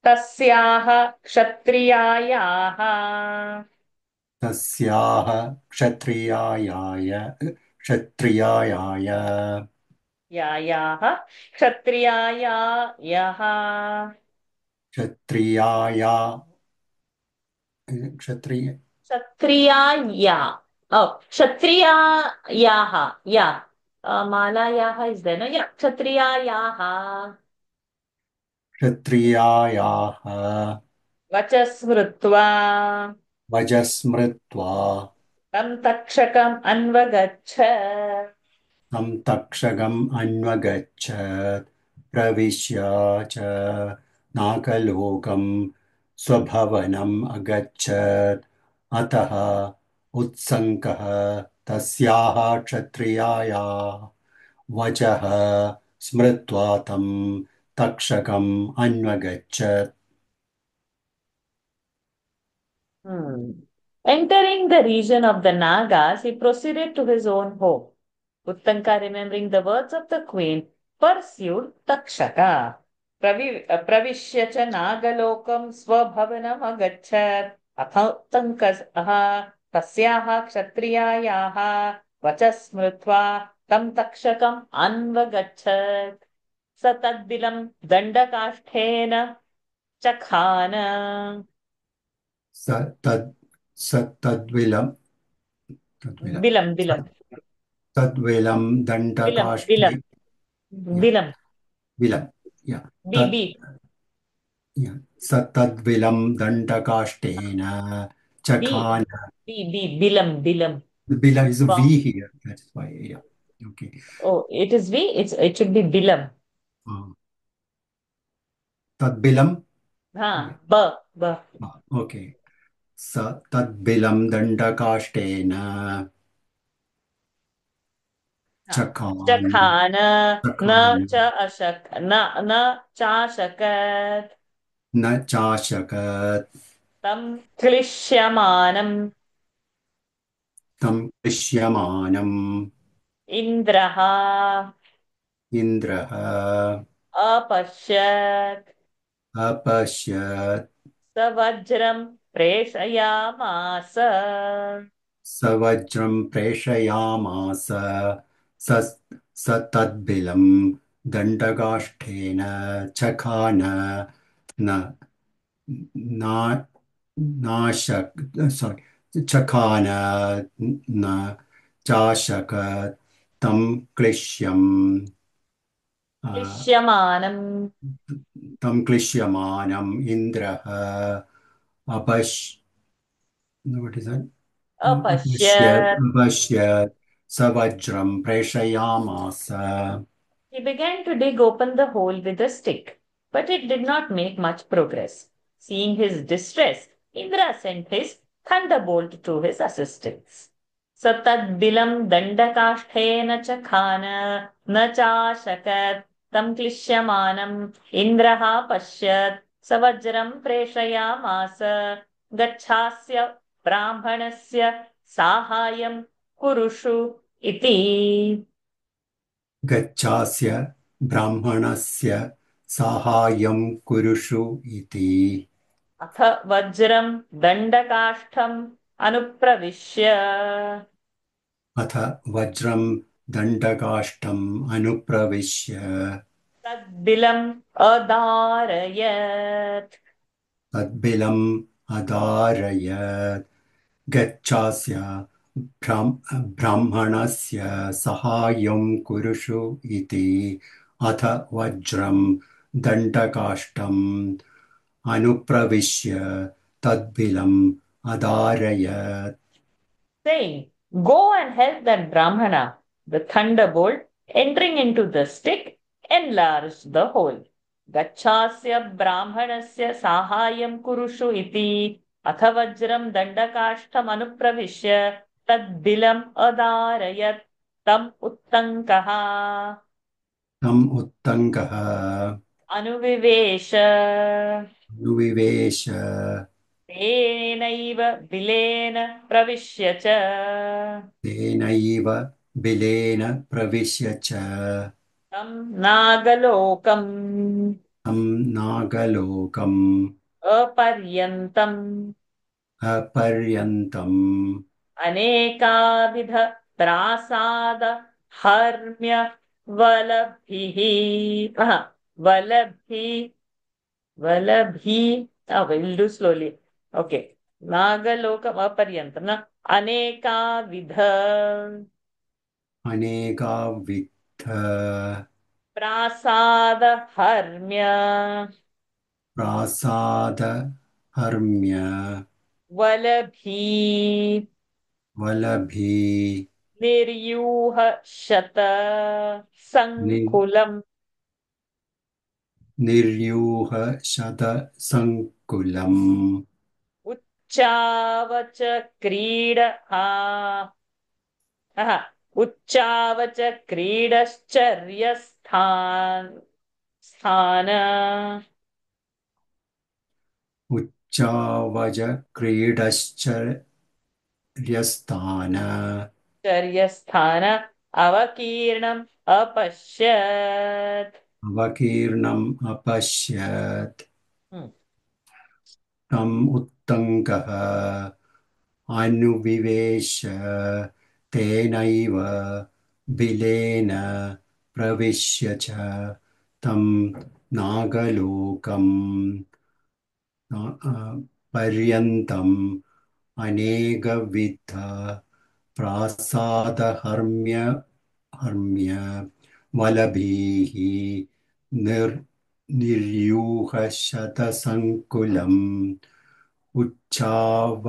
तस्याः क्षत्रियायाः तस्याः क्षत्रियायाय यायाः क्षत्रियायाः क्षत्रियाया Kshatriya. Kshatriya. Oh, Kshatriyayaha. Yeah. Malayaha is there, no? Yeah. Kshatriyayaha. Kshatriyayaha. Vachasmrutva. Vajasmritva. Tam takshakam anvagaccha. तं तक्षकम् अन्वगच्छत् प्रविश्य च नागलोकं स्वभवनम् अगच्छत् अतः उत्सङ्गः तस्याः क्षत्रियायाः वचः स्मृत्वा तं तक्षकम् अन्वगच्छत्. Hmm. Entering the region of the Nagas, he proceeded to his own home. Uttanka, remembering the words of the queen, pursued Takshaka. Pravishya cha Nagalokam swabhavanam agachat. Atha tasyaha kshatriyayaha vachasmrutva tam takshakam anvagachat. Satadbilam dandakashthena chakhana. स तद् स तद्विलं तद्विलं Bilam. तद्विलं दण्डकाष्ठे Bilam. Yeah Bilam. विलं yeah B, B, Yeah. Satadvilam dandakashtena B, chakhan. Bilam. Bila is a Wow. V here. That's why. Yeah. Okay. Oh, it is V. It should be Bilam. Uh, Tadbilam. Yeah. B. Okay. Tadbilam dandakashtena chakhan. Chakhana, na Chakhan. cha ashak, na cha shakat, Na chashakat. tam klishyamanam, Tam krishyamanam. indraha, Indraha. apashyat, Apashyat. savajram preshayamasa. सवज्रं प्रेषयामास स स तद्बिलं दण्डकाष्ठेन चखान न ना नाशक sorry चखान न चाशक तं Klishyamanam, क्लिश्यमानम् इन्द्रः अपश् what is that? apashyat. अपश्यत् सवज्रं प्रेषयामास. He began to dig open the hole with a stick, but it did not make much progress. Seeing his distress, Indra sent his thunderbolt to his assistance. Satadbilam dandakashthena chakhana na chashakat tam klishyamanam indraha pashyat savajram preshayamasa gachhasya brahmanasya sahayam kurushu iti. गच्छास्य ब्राह्मणस्य साहाय्यं कुरुषु इति. अथ वज्रं दण्डकाष्ठम् अनुप्रविश्य अथ वज्रं दण्डकाष्ठम् अनुप्रविश्य तद्बिलम् अदारयत्. तद्बिलम् अदारयत्. गच्छास्य ब्राह्मणस्य साहाय्यं कुरुषु इति. अथ वज्रं दण्डकाष्ठम् अनुप्रविश्य तद्बिलम् अदारयत्. Saying, go and help that Brahmana. The thunderbolt, entering into the stick, enlarged the hole. Gachhasya Brahmanasya sahayam kurushu iti. अथ वज्रं दण्डकाष्ठम् अनुप्रविश्य तद्बिलम् अदारयत् तम् उत्तङ्कः तम् उत्तङ्कः अनुविवेश अनुविवेश तेनैव बिलेन प्रविश्य च तेनैव बिलेन प्रविश्य च तं नागलोकम् तं नागलोकम् अपर्यन्तम् अपर्यन्तम् अनेकाविध त्रासाद हर्म्य वलभिः वलभि वलभि. Oh, we'll do slowly. Okay. नागलोकमपर्यन्तं न अनेकाविध अनेकाविध प्रासादहर्म्य प्रासादहर्म्य वलभी वलभी निर्यूह शत नि- संकुलम् निर्यूह शतसङ्कुलम् उच्चावच क्रीडहा उच्चावच स्थान उच्चावच क्रीडश्चर्यस्थान चर्यस्थान अवकीर्णम् अपश्यत् अवकीर्णम् अपश्यत् हम्म, तम् उत्तङ्कः अनुविवेश तेनैव बिलेन प्रविश्य च तं नागलोकम् पर्यन्तम् अनेकविध हर्म्य वलभिः निर्यूहशतसङ्कुलम् उच्चाव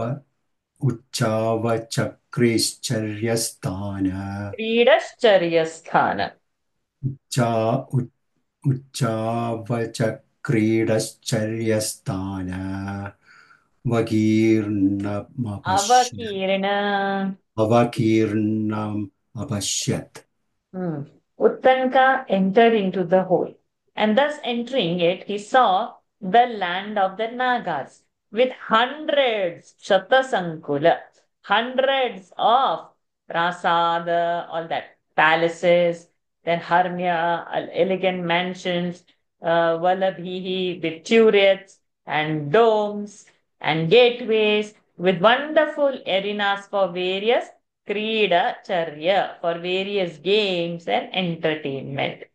उच्चावचक्रिश्चर्यस्थान क्रीडश्चर्यस्थान उच्चा उच्चावचक्रीडश्चर्यस्थान वगीर्णमपश्य अवकीर्ण अवकीर्णम् अपश्यत् Hmm. Uttanka entered into the hole, and thus entering it, he saw the land of the Nagas with hundreds, Shatasankula, hundreds of prasada, all that, palaces, then Harmya, elegant mansions, Vallabhihi with turrets and domes and gateways with wonderful arenas for various Krida Charya for various games and entertainment.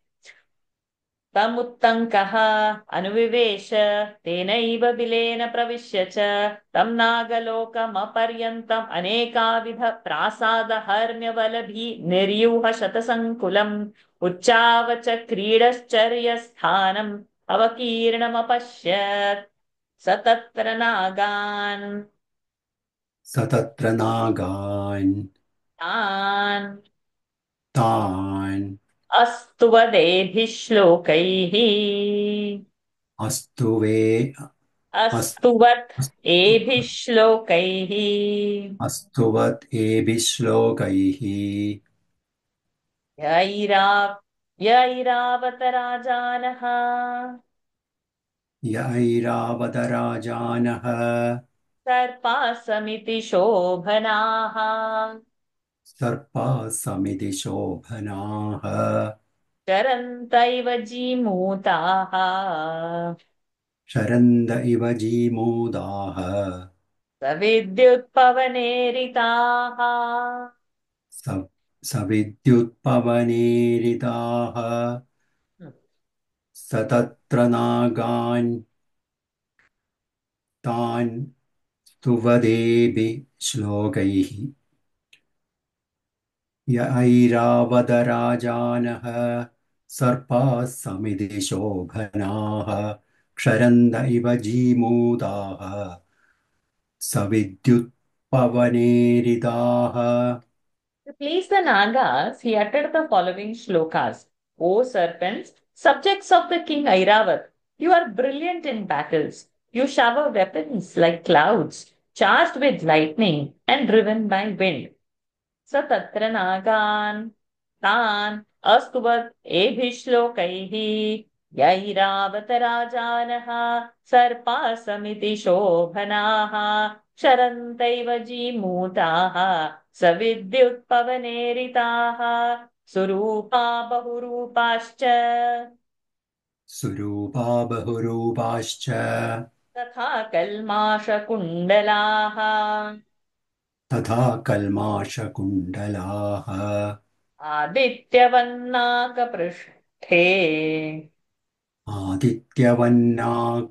तमुत्तङ्कः अनुविवेश तेनैव villain प्रविश्य च तं नागलोकमपर्यन्तम् अनेकाविध प्रासादहर्म्यवलभी निर्यूह शतसङ्कुलम् उच्चावच क्रीडश्चर्यस्थानम् अवकीर्णमपश्यत् स तत्र नागान् स तत्र नागान् तान् तान् अस्तुवदेभिः श्लोकैः अस्तु वे अस्- अस्तुवत् अस्तु एभिः श्लोकैः अस्तुवत् एभिः श्लोकैः यैरा यैरावत राजानः यैरावतराजानः सर्पासमिति शोभनाः सर्पाः समिति शोभनाः चरन्तैव जीमूताः शरन्द इव जीमूदाः सविद्युत्पवनेरिताः स सविद्युत्पवनेरिताः स तत्र नागान् तान् स्तुवदेभिः श्लोकैः य ऐरावतराजानः सर्पाः समिति शोभनाः क्षरन्द इव जीमूताः सविद्युत्पवनेरिताः To please the Nagas, he uttered the following shlokas. O serpents, subjects of the king Airavat, you are brilliant in battles. You shower weapons like clouds, charged with lightning and driven by wind. स तत्र नागान् तान् अस्तुवत् एभिः श्लोकैः यैरावत राजानः सर्पाः समिति शोभनाः क्षरन्तैव जीमूताः सविद्युत्पवनेरिताः सुरूपा बहुरूपाश्च सुरूपा बहुरूपाश्च तथा कल्माषकुण्डलाः तथा कल्माषकुण्डलाः आदित्यवन्नाकपृष्ठे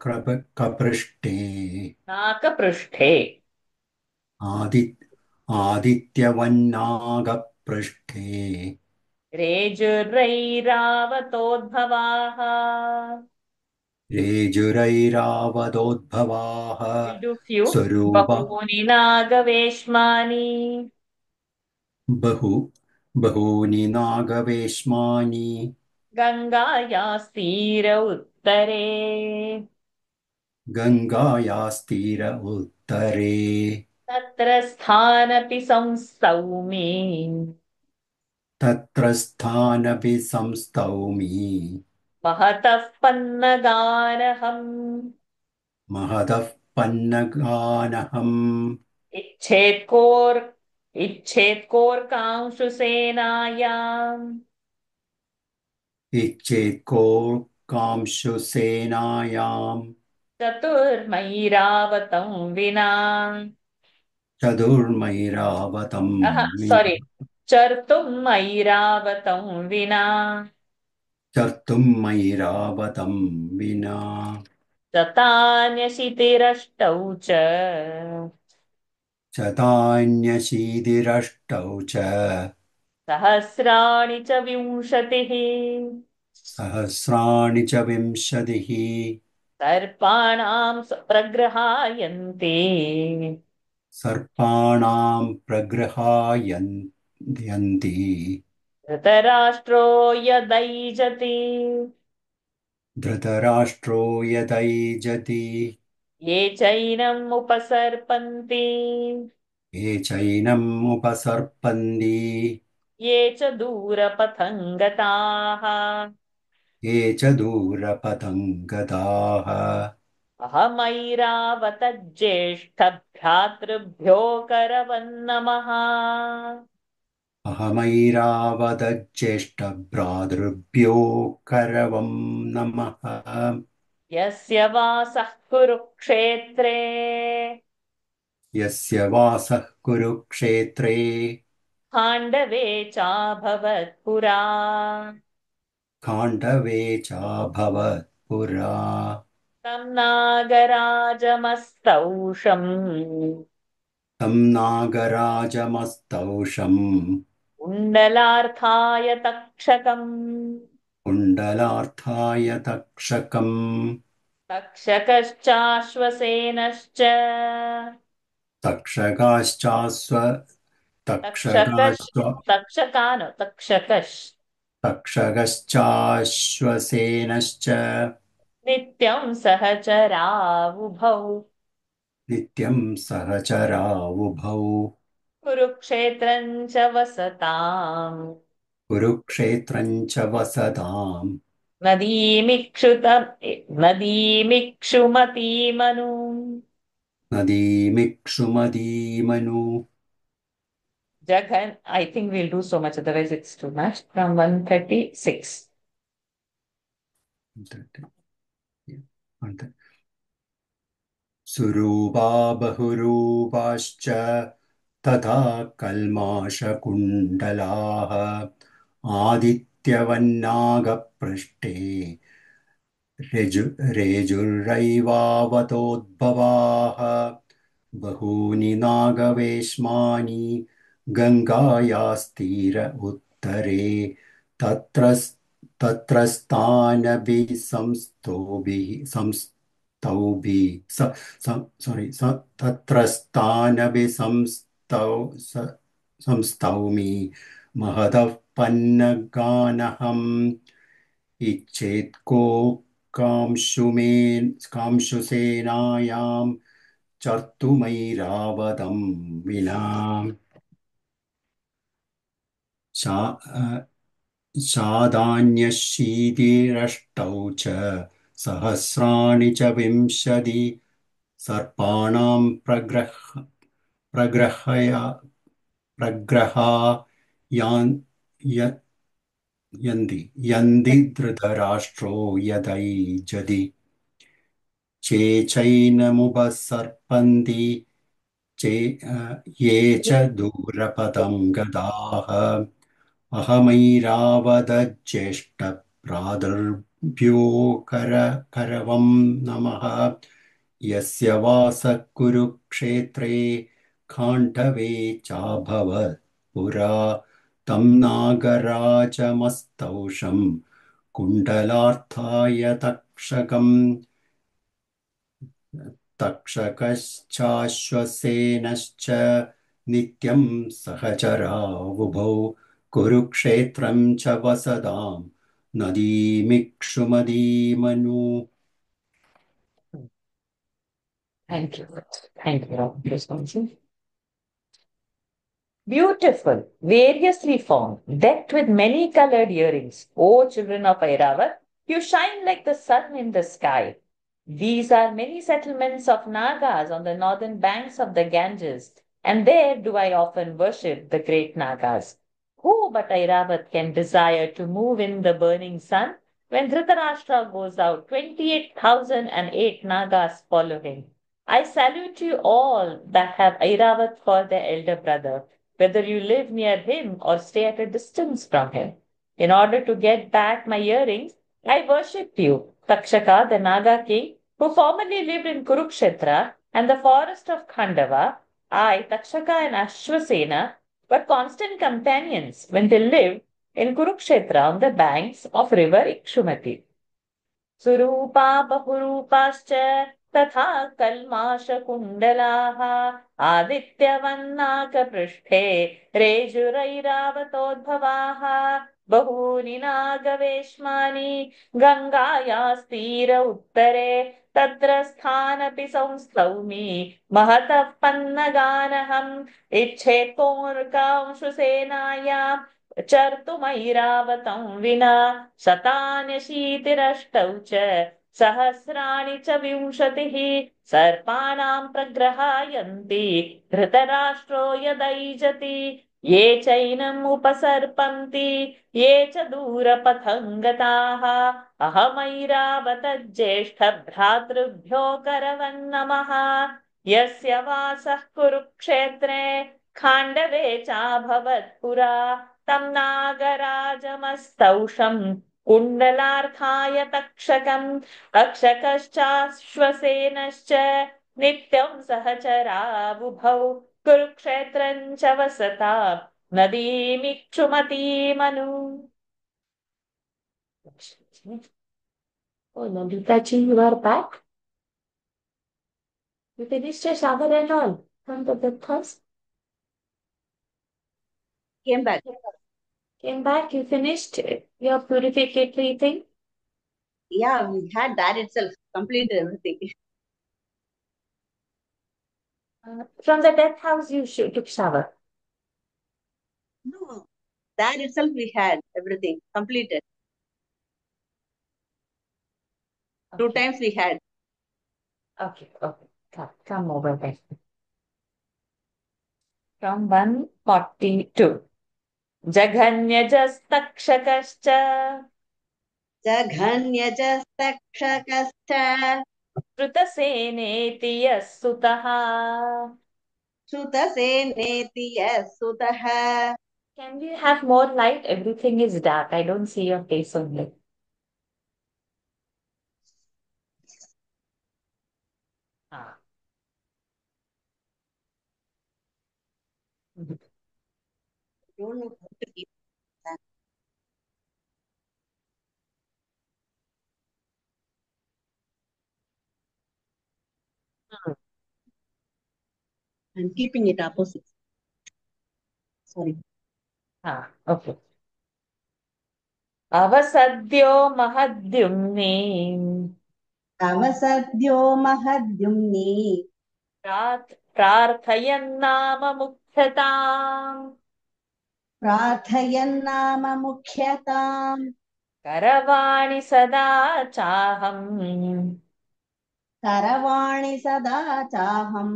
आदित्यवन्नाकृपृष्टे नाकपृष्ठे आदि आदित्यवन्नागपृष्ठे रेजुर्रैरावतोद्भवाः रेजुरैरावदोद्भवाः विदुफ्यु स्वरूप बहूनि नागवेश्मानि बहु बहूनि नागवेश्मानि गङ्गायास्तीर उत्तरे गङ्गायास्तीर उत्तरे तत्र स्थानपि संस्तौमि तत्र स्थानपि संस्तौमि महतः पन्नगानहम् महतः पन्नगानहम् इच्छेत्कोर् इच्छेत्कोर्कांशु सेनायाम् इच्छेत्कोकांशुसेनायाम् चतुर्मैरावतं विना चतुर्मैरावतं सारी चर्तुम् ऐरावतं विना चर्तुम् मैरावतं विना शतान्यशितिरष्टौ च शतान्यशीतिरष्टौ च सहस्राणि च विंशतिः सहस्राणि च विंशतिः सर्पाणां प्रगृहायन्ते सर्पाणाम् प्रगृहायन्ति धृतराष्ट्रो यदैजति धृतराष्ट्रो यदैजति ये चैनम् उपसर्पन्ति ये चैनम् उपसर्पन्ति ये च दूरपथं गताः ये च दूरपथं गताः अहमैरावतज्येष्ठभ्रातृभ्यो करवन्नमः अहमैरावदज्येष्ठभ्रातृभ्यो करवं नमः यस्य वासः कुरुक्षेत्रे यस्य वासः कुरुक्षेत्रे खाण्डवे चाभवत् पुरा खाण्डवे चाभवत् पुरा तं नागराजमस्तौषम् तं नागराजमस्तौषम् कुण्डलार्थाय तक्षकम् कुण्डलार्थाय तक्षकम् तक्षकश्चाश्वसेनश्च तक्षकाश्चास्व तक्षकश् तक्षकाश्च तक्षकान् तक्षकश् तक्षकश्चाश्वसेनश्च नित्यं सहचरावुभौ नित्यं सहचरावुभौ कुरुक्षेत्रं च वसताम् कुरुक्षेत्रं च वसताम् नदीमिक्षुत नदीमिक्षुमतीमनु नदीमिक्षुमदीमनु Jaghan, I think we'll do so much, otherwise it's too much. From 136. Surupa बहुरूपाश्च तथा कल्माषकुण्डलाः आदित्यवन्नागपृष्ठे रेजुर्रैवावतोद्भवाः बहूनि नागवेश्मानि गङ्गायास्तीर उत्तरे तत्र तत्र स्थानभिः तत्र संस्तौमि महतः पन्नगानहम् कांशुसेनायां चर्तुमैरावतं विना शादान्यशीतिरष्टौ च सहस्राणि च विंशति सर्पाणां प्रग्रहा यन्ति धृतराष्ट्रो यदैजति चैनमुपसर्पन्ति ये च दूरपथं गताः अहमैरावदज्येष्ठभ्रातृभ्यो करवं नमः यस्य वासः कुरुक्षेत्रे खाण्डवे चाभवत् पुरा तं नागराजमस्तौषं कुण्डलार्थाय तक्षकश्चाश्वसेनश्च नित्यं सहचरावुभौ कुरुक्षेत्रं च वसतां नदीमिक्षुमदीमनु. Thank you. Thank you, Ramakrishnan. Beautiful, variously formed, decked with many colored earrings. O children of Airavat, you shine like the sun in the sky. These are many settlements of Nagas on the northern banks of the Ganges, and there do I often worship the great Nagas. Who but Airavat can desire to move in the burning sun? When Dhritarashtra goes out, 28,008 Nagas follow him. I salute you all that have Airavat for their elder brother, whether you live near him or stay at a distance from him. In order to get back my earrings, I worship you, Takshaka, the Naga king, who formerly lived in Kurukshetra and the forest of Khandava. I, Takshaka and Ashwasena, were constant companions when they lived in Kurukshetra on the banks of river Ikshumati. Surupa बहुरूपाश्च तथा कल्माषकुण्डलाः आदित्यवन्नाकपृष्ठे रेजुरैरावतोद्भवाः बहूनि नागवेश्मानि गङ्गायास्तीर उत्तरे तत्र स्थानपि संस्तौमि महतः पन्नगानहम् इच्छेत्कोर्कांशुसेनायां चर्तुमैरावतं विना शतान्यशीतिरष्टौ च सहस्राणि च विंशतिः सर्पाणां प्रग्रहायन्ति धृतराष्ट्रो यदैजति ये चैनम् उपसर्पन्ति ये च दूरपथं गताः अहमैरावतज्येष्ठभ्रातृभ्यो करवन्नमः यस्य वासः कुरुक्षेत्रे खाण्डवे चाभवत्पुरा तं नागराजमस्तौषं कुण्डलार्थाय तक्षकम् तक्षकश्चाश्वसेनश्च नित्यं सहचरावुभौ कुरुक्षेत्रं च वसता नदीमिक्षुमतीमनु. Oh, Nandita-ji, you are back? You finished your shower and all from the breakfast? Came back. Came back, you finished your purificatory thing? Yeah, we had that itself, completed everything. From the death house, you took shower. No, that itself we had everything completed. 2 Okay. times we had. Okay. Come over then. From 142. Jaghanyajastакshakascha Jaghanyajastакshakascha Srutaseneti yasutaha. Srutaseneti yasutaha. Can we have more light? Everything is dark. I don't see your face only. Ah. I don't know how to keep that. I'm keeping it opposite. Sorry. Okay. Avasadyo mahadyumni Avasadyo mahadyumni प्रार्थयन्नाम मुख्यताम् प्रार्थयन्नाम मुख्यताम् करवाणि सदा चाहम् करवाणि सदा चाहम्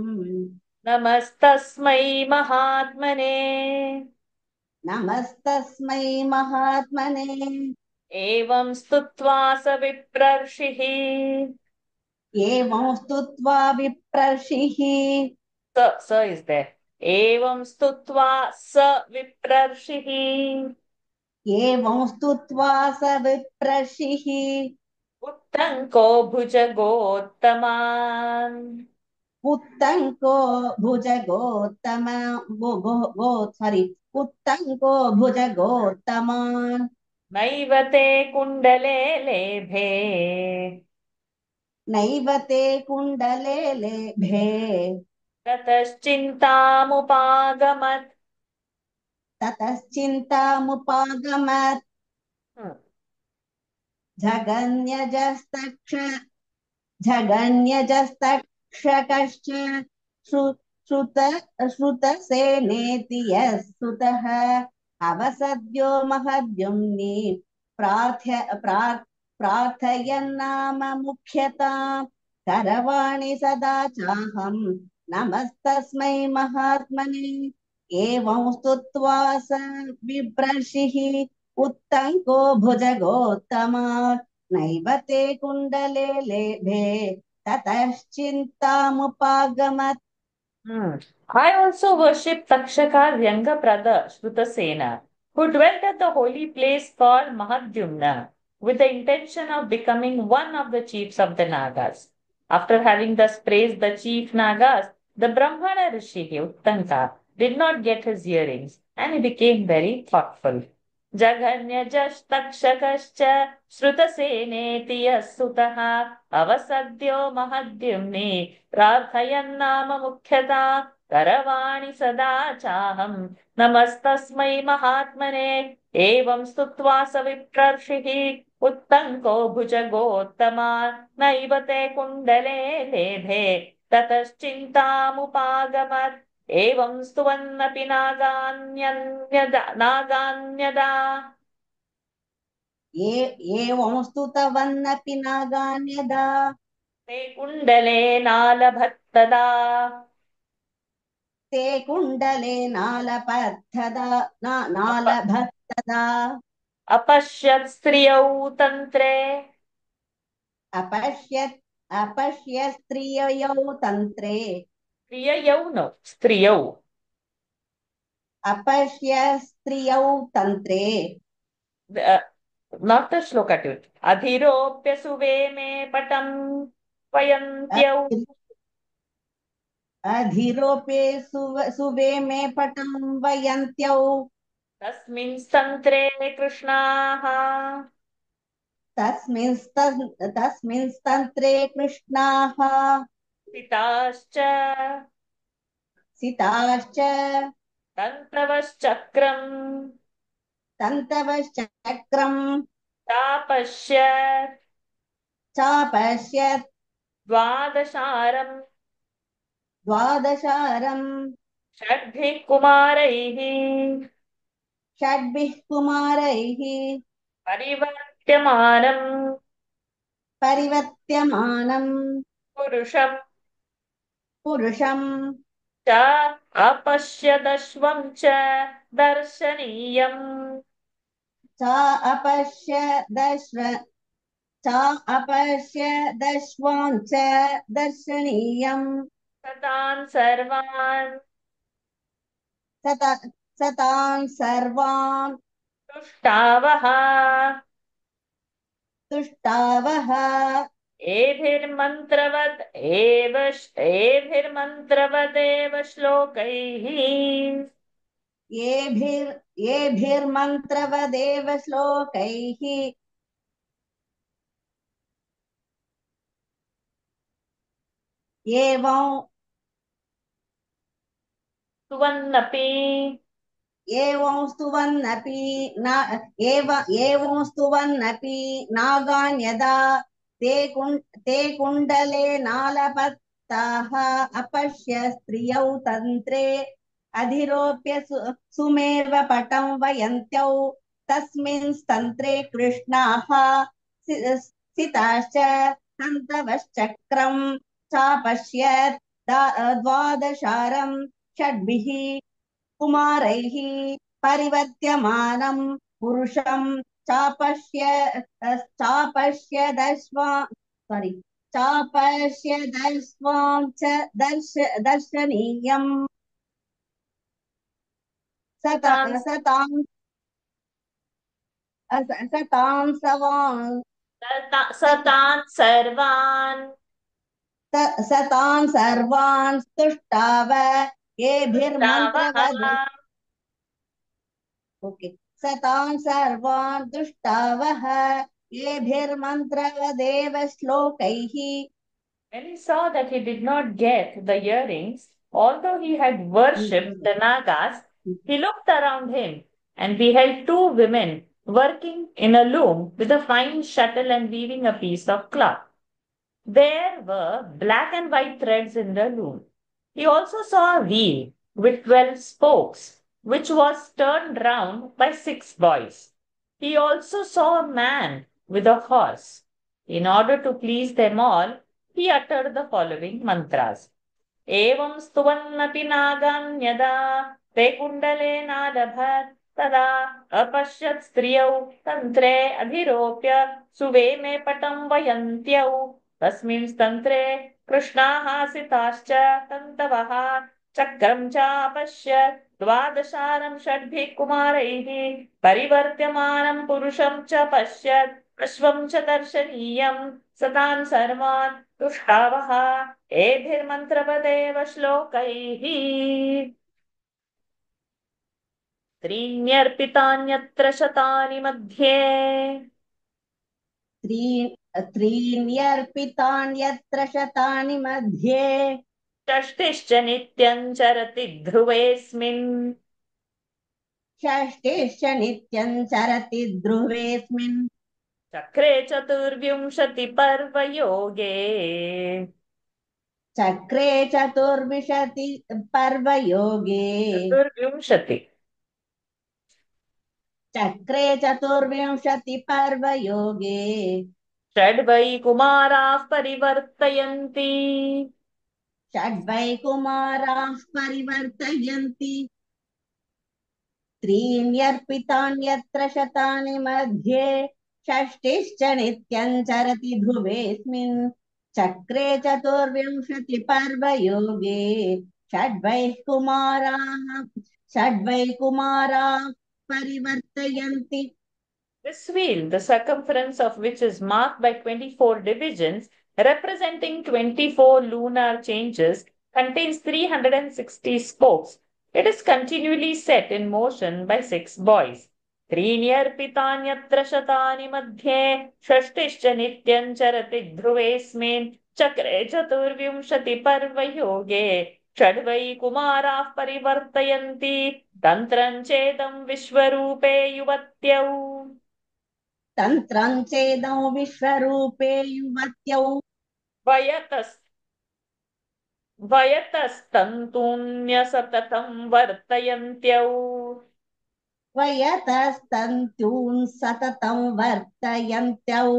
नमस्तस्मै महात्मने नमस्तस्मै महात्मने एवं स्तुत्वा स विप्रर्षिः एवं स्तुत्वा विप्रर्षिः स is there एवं स्तुत्वा स विप्रर्षिः एवं स्तुत्वा स विप्रर्षिः उत्तङ्को भुजगोत्तमान् उत्तङ्को भुजगोत्तम sorry उत्तङ्को भुजगोत्तमान् नैव ते कुण्डले लेभे नैव ते कुण्डले लेभे ततश्चिन्तामुपागमत्। ततश्चिन्तामुपागमत् हम्म, झगन्यजस्तक्ष झगन्यजस्तक्षकश्च श्रु- श्रुत श्रुतसेनेति यः सुतः अवसद्यो महद्युम्नि प्रार्थयन्नाम मुख्यताम् करवाणि सदा चाहम् नमस्तस्मै महात्मने एवं स्तुत्वा स बिभ्रषिः उत्तङ्को भुजगोत्तमा नैव ते कुण्डले लेभे ततश्चिन्तामुपागमत् I also worship Takshaka's younger brother, Shrutasena, who dwelt at the holy place called Mahadyumna with the intention of becoming one of the chiefs of the Nagas. After having thus praised the chief Nagas, the Brahmana Rishi Uttanka did not get his earrings and he became very thoughtful. जघन्यजस्तक्षकश्च श्रुतसेनेति यः सुतः अवसद्यो महद्युम्ने प्रार्थयन्नाम मुख्यता करवाणि सदा चाहम् नमस्तस्मै महात्मने एवं स्तुत्वा स विप्रर्षिः उत्तङ्को भुजगोत्तमा नैव ते कुण्डले लेभे ततश्चिन्तामुपागमत् एवं स्तुवन्नपि नागान्यदा एवं स्तुतवन्नपि नागान्यदा ते कुण्डले नालभत्तदा ते कुण्डले नालपद्धदा अप नालभत्तदा अपश्यत् स्त्रियौ तन्त्रे अपश्य स्त्रिययौ तन्त्रे स्त्रिययौ न स्त्रियौ अपश्य स्त्रियौ तन्त्रे not the shloka to it. Adhiropya suve me patam vayantyau अधिरोपे सुवे मे पटं वयन्त्यौ तस्मिन् तन्त्रे कृष्णाः तस्मिंस्तन्त्रे कृष्णाः सिताश्च सिताश्च तन्तवश्चक्रम् तन्तवश्चक्रम् चापश्यत् चापश्यत् द्वादशारम् द्वादशारम् षड्भिः कुमारैः षड्भिः कुमारैः परिवर्त्यमानम् परिवर्त्यमानम् पुरुषम् पुरुषम् च अपश्यदश्वम् च दर्शनीयम् च अपश्य च अपश्य दश्वान् च दर्शनीयम् सतान् सर्वान् सतान् सर्वान् तुष्टावः तुष्टावः एभिर्मन्त्रवदेव श्लोकैः येभिर्मन्त्रवदेव श्लोकैः एवं सुवन्नपि एवं स्तुवन्नपि नागान्यदा ते कुण्डले नालपत्ताः अपश्य स्त्रियौ तन्त्रे अधिरोप्य सुमेव पटं वयन्त्यौ तस्मिंस्तन्त्रे कृष्णाः सिताश्च तन्तवश्चक्रम् चापश्यत् द्वादशारं षड्भिः कुमारैः परिवर्त्यमानं पुरुषं चापश्यदश्वा sorry चापश्यदश्वां च दर्शनीयम् सतान् सतां सतां सवान् सतान् सर्वान् सतान् सर्वान् स्तुष्टाव येभिर्मन्त्रवद् ओके सतान् सर्वान् दुष्टावः येभिर्मन्त्रवदेव श्लोकैः. When he saw that he did not get the earrings, although he had worshipped the Nagas, he looked around him and beheld two women working in a loom with a fine shuttle and weaving a piece of cloth. There were black and white threads in the loom. He also saw a wheel with 12 spokes, which was turned round by 6 boys. He also saw a man with a horse. In order to please them all, he uttered the following mantras. एवं स्तुवन्नपि नागान् यदा ते कुण्डलेनादभत् तदा अपश्यत् स्त्रियौ तन्त्रे अधिरोप्य सुवेमे पटं वयन्त्यौ तस्मिन् तन्त्रे कृष्णाः सिताश्च तन्तवः चक्रं चापश्यत् द्वादशानं षड्भिः कुमारैः परिवर्त्यमानं पुरुषं च पश्यत् अश्वं च दर्शनीयं सतान् सर्वान् तुष्टावः एभिर्मन्त्रपदेव श्लोकैः त्रीण्यर्पितान्यत्र शतानि मध्ये त्रीण्यर्पितान्यत्र शतानि मध्ये षष्टिश्च नित्यं चरति ध्रुवेऽस्मिन् षष्टिश्च नित्यं चरति ध्रुवेऽस्मिन् चक्रे चतुर्विंशति पर्वयोगे चक्रे चतुर्विंशति पर्वयोगे चतुर्विंशति चक्रे चतुर्विंशति पर्वयोगे षड्वै कुमाराः परिवर्तयन्ति षड्वै कुमाराः परिवर्तयन्ति त्रीण्यर्पितान्यत्र शतानि मध्ये षष्टिश्च नित्यं चरति ध्रुवेऽस्मिन् चक्रे चतुर्विंशति पर्वयोगे षड्वै कुमाराः परिवर्तयन्ति. This wheel, the circumference of which is marked by 24 divisions, representing 24 lunar changes, contains 360 spokes. It is continually set in motion by 6 boys. त्रीण्यर्पितान्यत्र शतानि मध्ये षष्टिश्च नित्यं चरति ध्रुवेऽस्मिन् चक्रे चतुर्विंशति पर्वयोगे षड्वै कुमाराः परिवर्तयन्ति तन्त्रं चेदं विश्वरूपे युवत्यौ तन्त्रं चेदं विश्वरूपे युवत्यौ वयतस्तन्तून्यसततं वर्तयन्त्यौ वयतस्तन्तून् सततं वर्तयन्त्यौ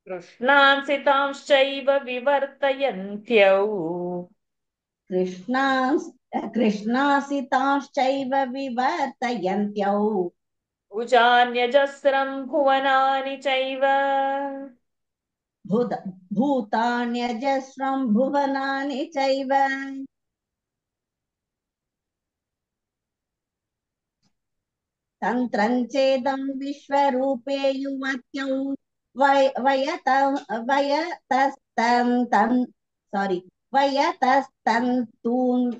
कृष्णांसितांश्चैव विवर्तयन्त्यौ कृष्णासितांश्चैव विवर्तयन्त्यौ भुजान्यजस्रं भुवनानि चैव भूतान्यजस्रं भुवनानि चैव तन्त्रं चेदं विश्वरूपे युवत्यौ वयतस्तन्तून्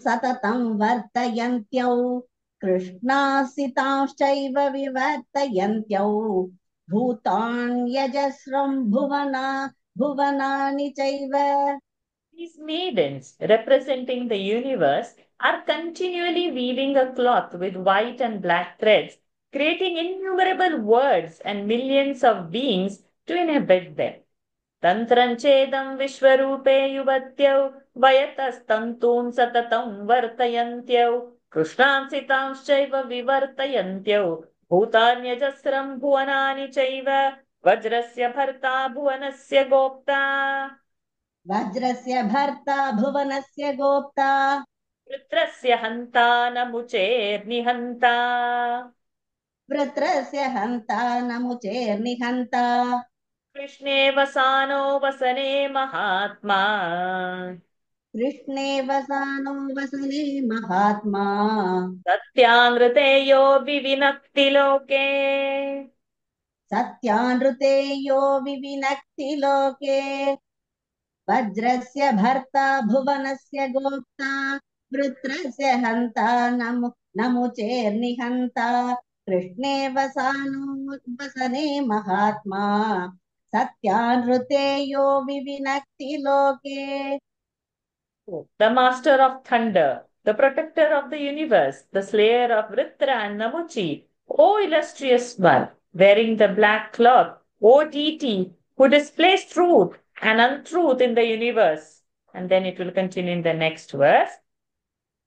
सततं वर्तयन्त्यौ कृष्णासितांश्चैव विवर्तयन्त्यौ भूतान्यजस्रं भुवनानि चैव. These maidens, representing the universe, are continually weaving a cloth with white and black threads, creating innumerable words and millions of beings to inhabit them. तन्त्रं चेदं विश्वरूपे युवत्यौ वयतस्तन्तून् सततं वर्तयन्त्यौ कृष्णांसितांश्चैव विवर्तयन्त्यौ भूतान्यजस्रं भुवनानि चैव वज्रस्य भर्ता भुवनस्य गोप्ता वज्रस्य भर्ता भुवनस्य गोप्ता वृत्रस्य हन्ता नमुचेर्निहन्ता वृत्रस्य हन्ता नमुचेर्निहन्ता कृष्णे वसानो वसने महात्मा कृष्णे वसानो वसने महात्मा सत्यानृते यो विविनक्ति लोके सत्यानृते यो विविनक्ति लोके वज्रस्य भर्ता भुवनस्य गोप्ता वृत्रस्य हन्ता नमुचेर्निहन्ता कृष्णे वसने महात्मा सत्यानृते यो विविनक्ति लोके. The master of thunder, the protector of the universe, the slayer of Vritra and Namuchi, O illustrious one, wearing the black cloth, O deity, who displays truth and untruth in the universe. And then it will continue in the next verse.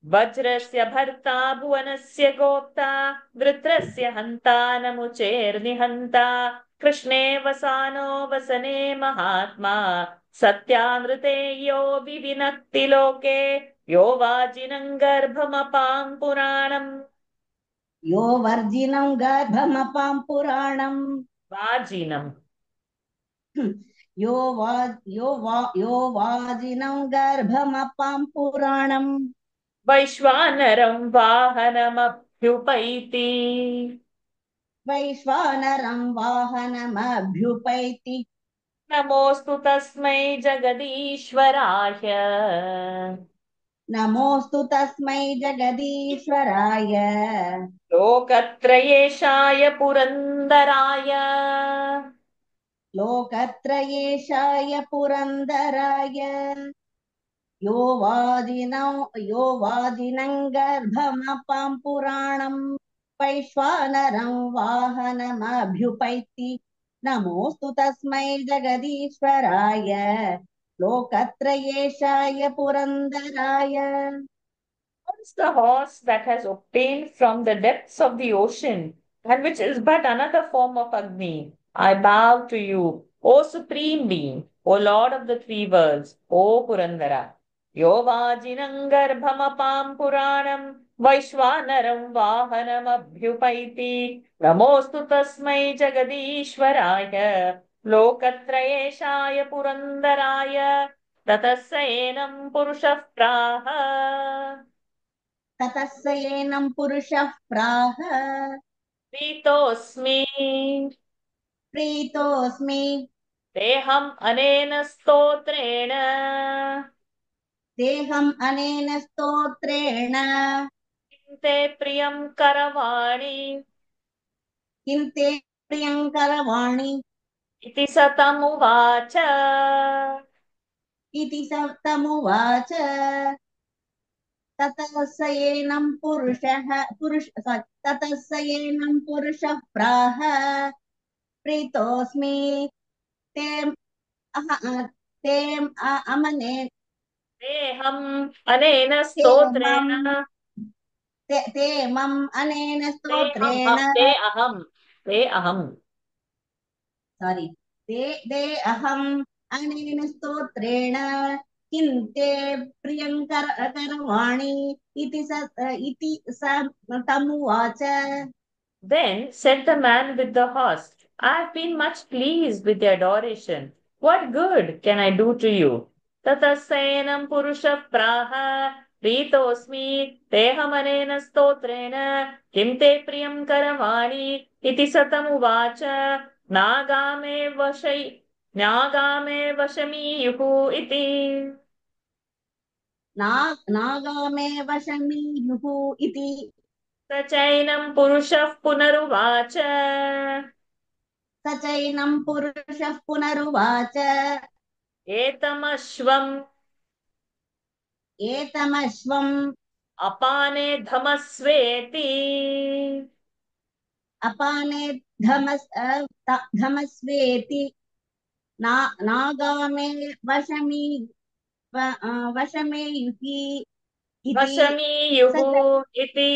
वज्रस्य भर्ता भुवनस्य गोप्ता वृत्रस्य हन्ता नमुचेर्निहन्ता कृष्णे वसानो वसने महात्मा सत्यानृते यो विविनक्ति लोके यो वाजिनं गर्भमपां पुराणम्. यो वर्जिनं गर्भमपां पुराणम्. वाजिनं यो वाजिनं गर्भमपां पुराणम्. वैश्वानरं वाहनमभ्युपैति वैश्वानरं वाहनमभ्युपैति नमोऽस्तु तस्मै जगदीश्वराय. नमोऽस्तु तस्मै जगदीश्वराय लोकत्रयेशाय पुरन्दराय. लोकत्रयेशाय पुरन्दराय यो वाजिनं गर्भमपां पुराणम् वैश्वानरं वाहनमभ्युपैति नमोऽस्तु तस्मै जगदीश्वराय लोकत्रयेशाय पुरन्दराय. Once the horse that has obtained from the depths of the ocean, and which is but another form of Agni, I bow to you, O Supreme Being, O Lord of the three worlds, O Purandara. Yo vajinam garbhamapam puranam Vaishvanaram vahanam abhyupaiti Namostu tasmai jagadishwaraya Lokatrayeshaya purandaraya Tatasayenam purushah praha. ततः स एनं पुरुषः प्राह प्रीतोऽस्मि प्रीतोऽस्मि तेऽहम् अनेन स्तोत्रेण तेऽहम् अनेन स्तोत्रेण किं ते प्रियं करवाणि किं ते प्रियं करवाणि इति स तमुवाच. इति स तमुवाच. ततः स एनं पुरुषः प्राह प्रीतोऽस्मि ते ते अमने तेऽहम् अनेन ते स्तोत्रेण मम ते मम अनेन स्तोत्रेण ते अहम् सारी ते अहम् अनेन स्तोत्रेण किं ते करवाणि इति स तमुवाच. Then said the man with the horse, I have been much pleased with your adoration. What good can I do to you? Tatasayanam purusha praha Ritosmi tehamanena stotrena kim te priyam karavani iti satamuvacha nagame vashami yuhu iti. नागामे वशमीयुः इति स चैनं पुरुषः पुनरुवाच स चैनं पुरुषः पुनरुवाच एतमश्वम् अपाने धमस्वेति अपाने धमस्वेति नागामे वशमेयुः वशमीयुः इति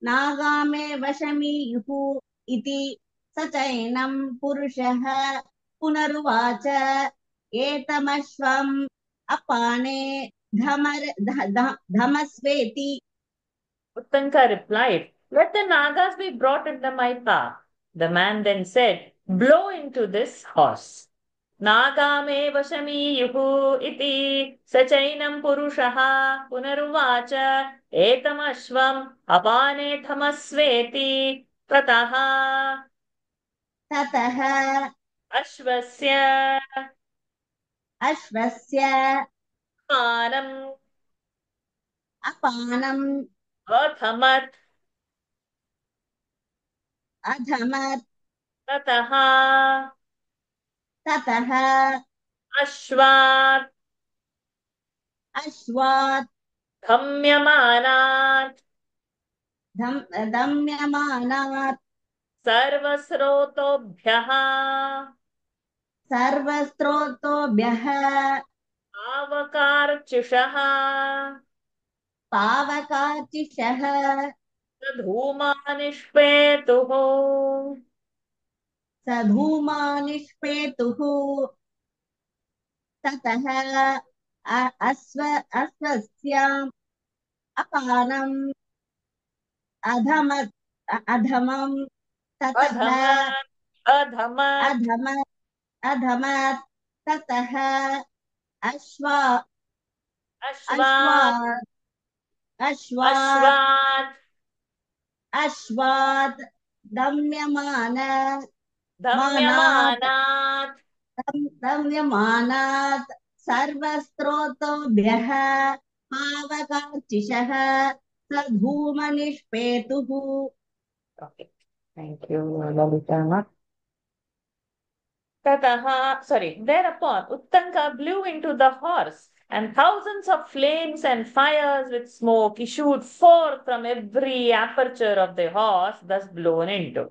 नागामे वशमीयुः इति स चैनं पुरुषः पुनरुवाच एतमश्वम् अपाने धमस्वेति. Uttanka replied, let the Nagas be brought under my path. The man then said, blow into this horse. नागामे वशमीयुः इति स चैनं पुरुषः पुनरुवाच एतमश्वम् अपाने धमस्वेति ततः अश्वस्य अश्वस्य पानम् अपानम् अधमत् अधमत् ततः ततः अश्वात् अश्वात् गम्यमानात् दम्यमानात् सर्वस्रोतोभ्यः सर्वस्त्रोतोभ्यः आवकार्चिषः पावकाचिषः धूमानिष्पेतुः स धूमा निष्पेतुः ततः अश्वस्याम् अपानम् अधमत् अधमम् ततः अधमत् अधमत् अधमत् अधमत् ततः अश्वा अश्वात् अश्वात् अश्वात् अश्वात् अश्वात् दम्यमान मानात् दम्यमानात् दम्यमानात् सर्वस्त्रोतोभ्यः पावकार्चिषः स धूमनिष्पेतुः. Okay. Thank you, Lalita. Tataha, sorry, thereupon Uttanka blew into the horse, and thousands of flames and fires with smoke issued forth from every aperture of the horse thus blown into.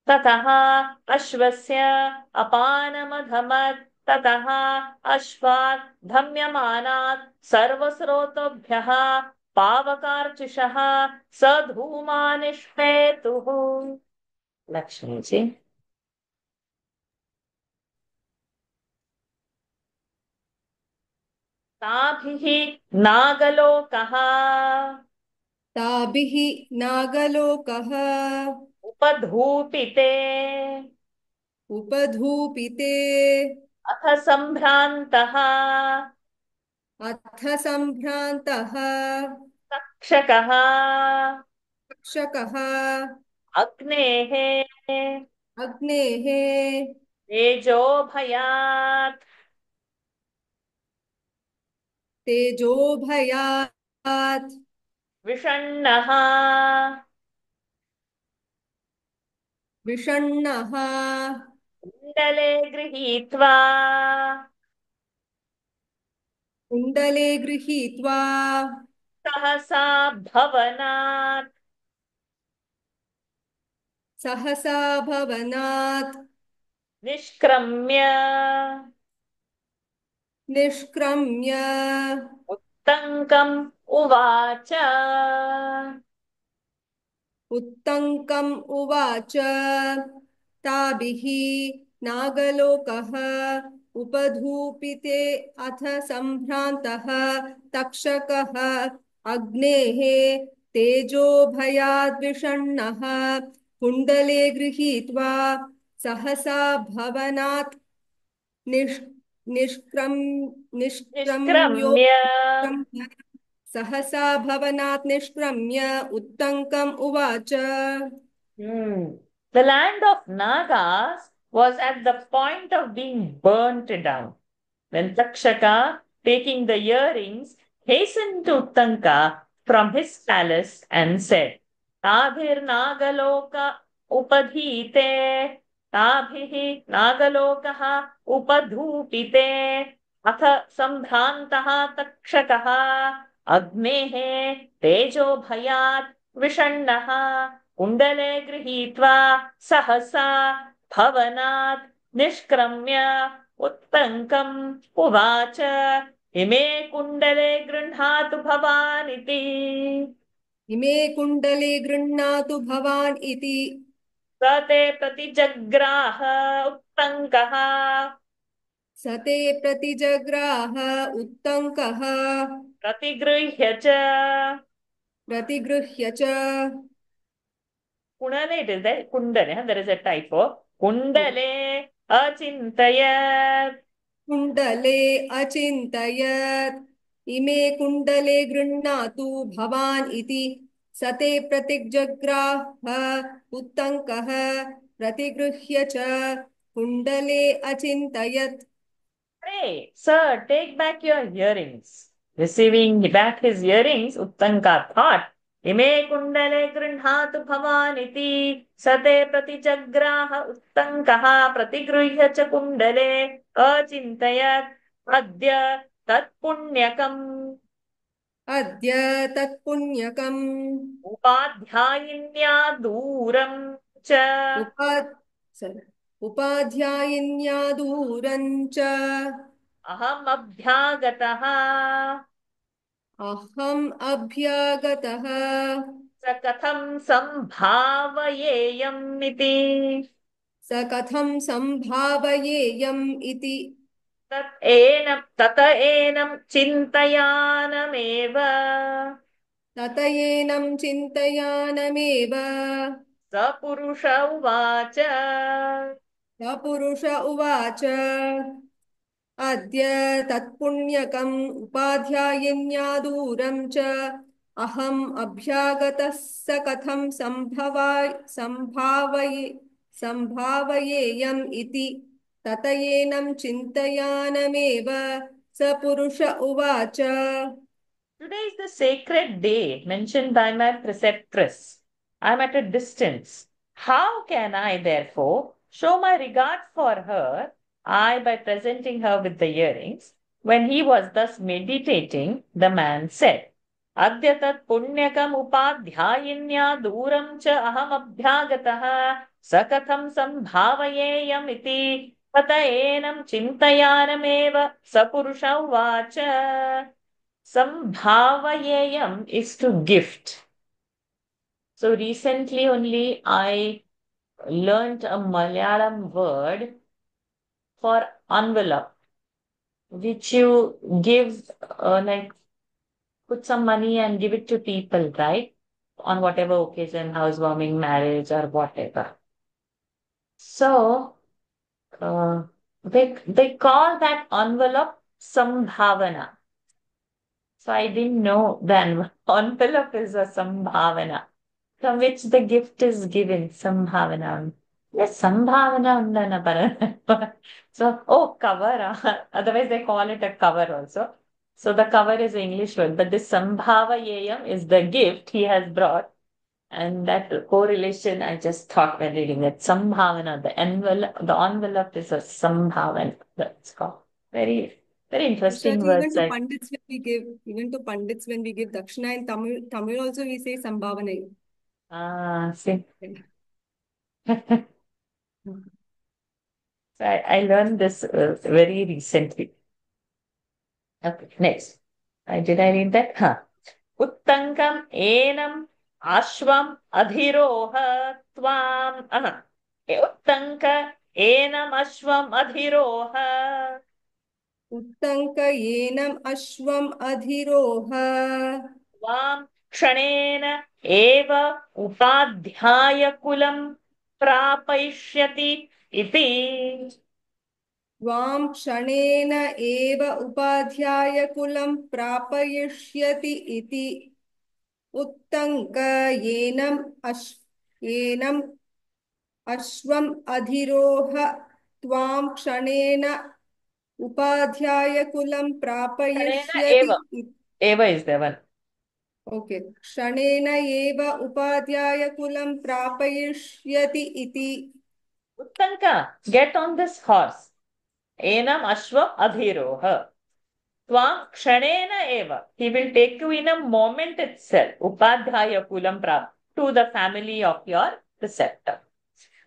Tataha Ashvasya Apanamadhamat Tataha Ashvat Dhamyamanat Sarvasrotobhyaha Pavakarchishaha Sadhumanishpetuhu. Lakshmi ji. ताभिः नागलोकः ताभिः नागलोकः उपधूपिते उपधूपिते अथ सम्भ्रान्तः अथ सम्भ्रान्तः तक्षकः तक्षकः अग्नेः अग्नेः तेजोभयात् तेजोभयात् विषण्णः विषण्णः कुण्डले गृहीत्वा कुण्डले गृहीत्वा सहसा भवनात् सहसा भवनात् निष्क्रम्य निष्क्रम्य उत्तङ्कम् उवाच उत्तङ्कम् उवाच ताभिः नागलोकः उपधूपिते अथ सम्भ्रान्तः तक्षकः अग्नेः तेजोभयाद्विषण्णः कुण्डले गृहीत्वा सहसा भवनात् निष् निष्क्रम् निष्क्रम्यो निष्क्रम्य सहसा भवनात् निष्क्रम्य उत्तङ्कम् उवाच The land of Nagas was at the point of being burnt down. When Takshaka, taking the earrings, hastened to Uttanka from his palace and said, Tabhir Nagaloka Upadhite, Tabhihi Nagalokaha Upadhupite, Atha Sambhrantaha Takshakaha, Agnehe Tejo Bhayat Vishannaha, Kundale Grihitva Sahasa Bhavanaत् Nishkramya उत्तङ्कम् उवाच इमे कुण्डले गृह्णातु भवान् इति इमे कुण्डले गृह्णातु भवान् इति स ते प्रतिजग्राह उत्तङ्कः स ते प्रतिजग्राह उत्तङ्कः प्रतिगृह्य च प्रतिगृह्य च कुणले इट् इस् दैट् कुण्डले देयर इस् अ टाइपो कुण्डले अचिन्तयत् कुण्डले अचिन्तयत् इमे कुण्डले गृह्णातु भवान् इति स ते प्रतिजग्राह उत्तङ्कः प्रतिगृह्य च कुण्डले अचिन्तयत् Pray, sir, take back your earrings. Receiving back his earrings, Uttanka thought, Ime kundale grihatu bhavaniti sate pratijagraha Uttankaha pratigruhya cha kundale achintayat adya tat punyakam अद्य तत्पुण्यकम् upadhyayinya दूरं च उपा sorry, उपाध्यायिन्या दूरं च aham abhyagataha अहम् अभ्यागतः स कथं संभावयेयम् इति स कथं सम्भावयेयम् इति तत एनं चिन्तयानमेव तत एनं चिन्तयानमेव स पुरुष उवाच स पुरुष उवाच अद्य तत्पुण्यकम् उपाध्यायिन्या दूरं च अहम् अभ्यागतः स कथं सम्भावयेयम् इति ततयेनं चिन्तयानमेव स पुरुष उवाच Today is the sacred day mentioned by my preceptress. I am at a distance. How can I, therefore, show my regard for her, I by presenting her with the earrings? When he was thus meditating, the man said, Adya tat punyakam upadhyayinya duram cha aham abhyagatah sakatham sambhavayeyam iti tata enam chintayanameva sapurusha uvacha. Sambhavayeyam is to gift. So recently only I learnt a Malayalam word for envelope, which you give, like put some money and give it to people, right? On whatever occasion, housewarming, marriage, or whatever. So they call that envelope Sambhavana. So I didn't know then envelope is a Sambhavana, from which the gift is given, Sambhavana. Yes, Sambhavana undana parana. So, oh, cover. Otherwise, they call it a cover also. So the cover is English word, but this Sambhavayeyam is the gift he has brought. And that correlation, I just thought when reading that Sambhavana, the envelope is a Sambhavana. That's called. Very, very interesting Ushaji, words. I even to pandits when we give dakshina in Tamil also we say sambhavana. see. So I learned this very recently. Okay, next. Did I read that? Huh. Uttankam enam ashvam adhiroha tvam. Uttanka enam ashvam adhiroha उत्तङ्क येनम् अश्वम् अधिरोह tvam kshanena eva upadhyaya prapayishyati iti. त्वां क्षणेन एव उपाध्यायकुलं प्रापयिष्यति इति उत्तङ्क येनम् अश्वम् अधिरोह त्वां क्षणेन उपाध्यायकुलं Kshanena प्रापयिष्यति eva. Eva is the one. Okay क्षणेन एव उपाध्यायकुलं प्रापयिष्यति इति Uttanka, get on this horse. Enam ashvam adhiroha. Tvam kshanena eva. He will take you in a moment itself. Upadhyaya kulam prap. To the family of your preceptor.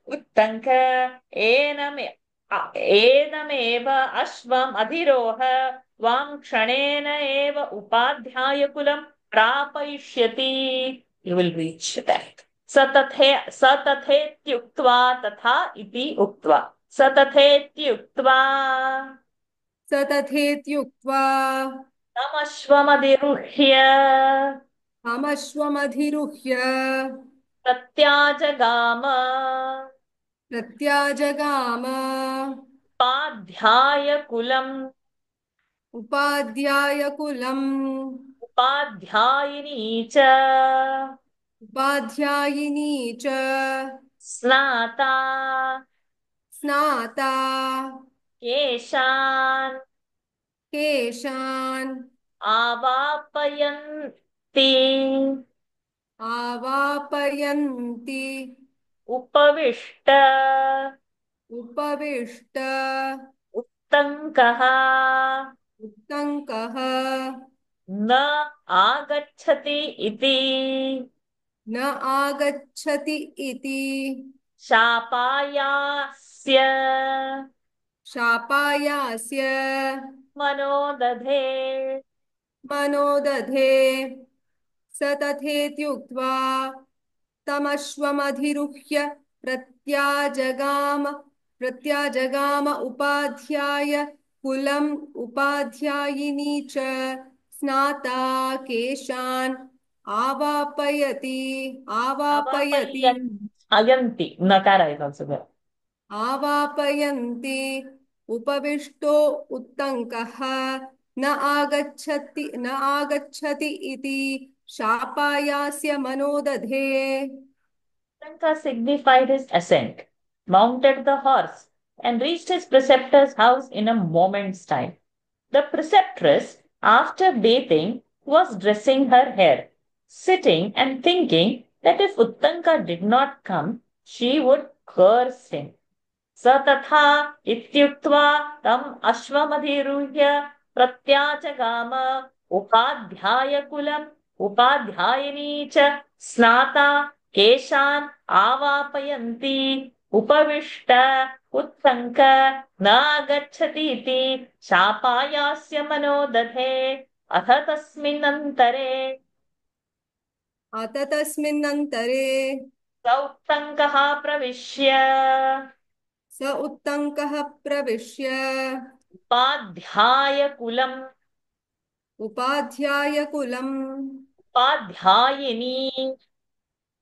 Uttanka enam eva ashvam adhiroha. Tvam kshanena eva upadhyaya kulam prapayishyati. You will reach that. सतथेत्युक्त्वा तथा इति उक्त्वा सतथेत्युक्त्वा स तथेत्युक्त्वा तमश्वमधिरुह्य कामश्वमधिरुह्य प्रत्याजगाम प्रत्याजगाम उपाध्यायकुलम् उपाध्यायकुलम् उपाध्यायिनी च उपाध्यायिनी च स्नाता स्नाता केशान् केशान् आवापयन्ति आवापयन्ति उपविष्ट उपविष्ट उत्तङ्कः उत्तङ्कः न आगच्छति इति न आगच्छति इति शापायास्य शापायास्य मनोदधे मनोदधे स तथेत्युक्त्वा तमश्वमधिरुह्य प्रत्याजगाम उपाध्याय कुलम् उपाध्यायिनी च स्नाता केशान् आवापयति आवापयति अवापयन् अयन्ति नकार is also there. आवापयन्ति उपविष्टो उत्तङ्कः न आगच्छति इति शापायास्य मनोदधे Uttanka signified his ascent, mounted the horse, and reached his preceptor's house in a moment's time. The preceptress, after bathing, was dressing her hair, sitting and thinking that if Uttanka did not come, she would curse him. स तथा इत्युक्त्वा तम् अश्वमधिरुह्य प्रत्याचगाम उपाध्यायकुलम् उपाध्यायिनी च स्नाता केशान् आवापयन्ती उपविष्ट उत्तङ्क न गच्छतीति शापायास्य मनोदधे अथ तस्मिन्नन्तरे स उत्तङ्कः प्रविश्य स उत्तङ्कः प्रविश्य उपाध्यायकुलम् उपाध्यायकुलम् उपाध्यायिनी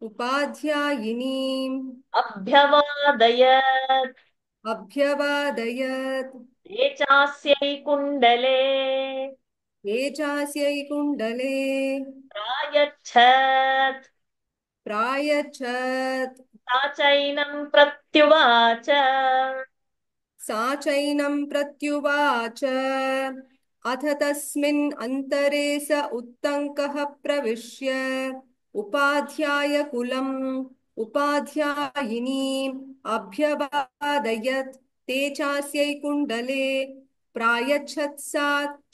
उपाध्यायिनीम् अभ्यवादयत् अभ्यवादयत् ये चास्यै कुण्डले ये चास्यै कुण्डले प्रायच्छत् प्रायच्छत् सा चैनं प्रत्युवाच सा चैनं प्रत्युवाच अथ तस्मिन् अन्तरे स उत्तङ्कः प्रविश्य उपाध्यायकुलम् उपाध्यायिनीम् अभ्यवादयत् ते चास्यै कुण्डले प्रायच्छत् सा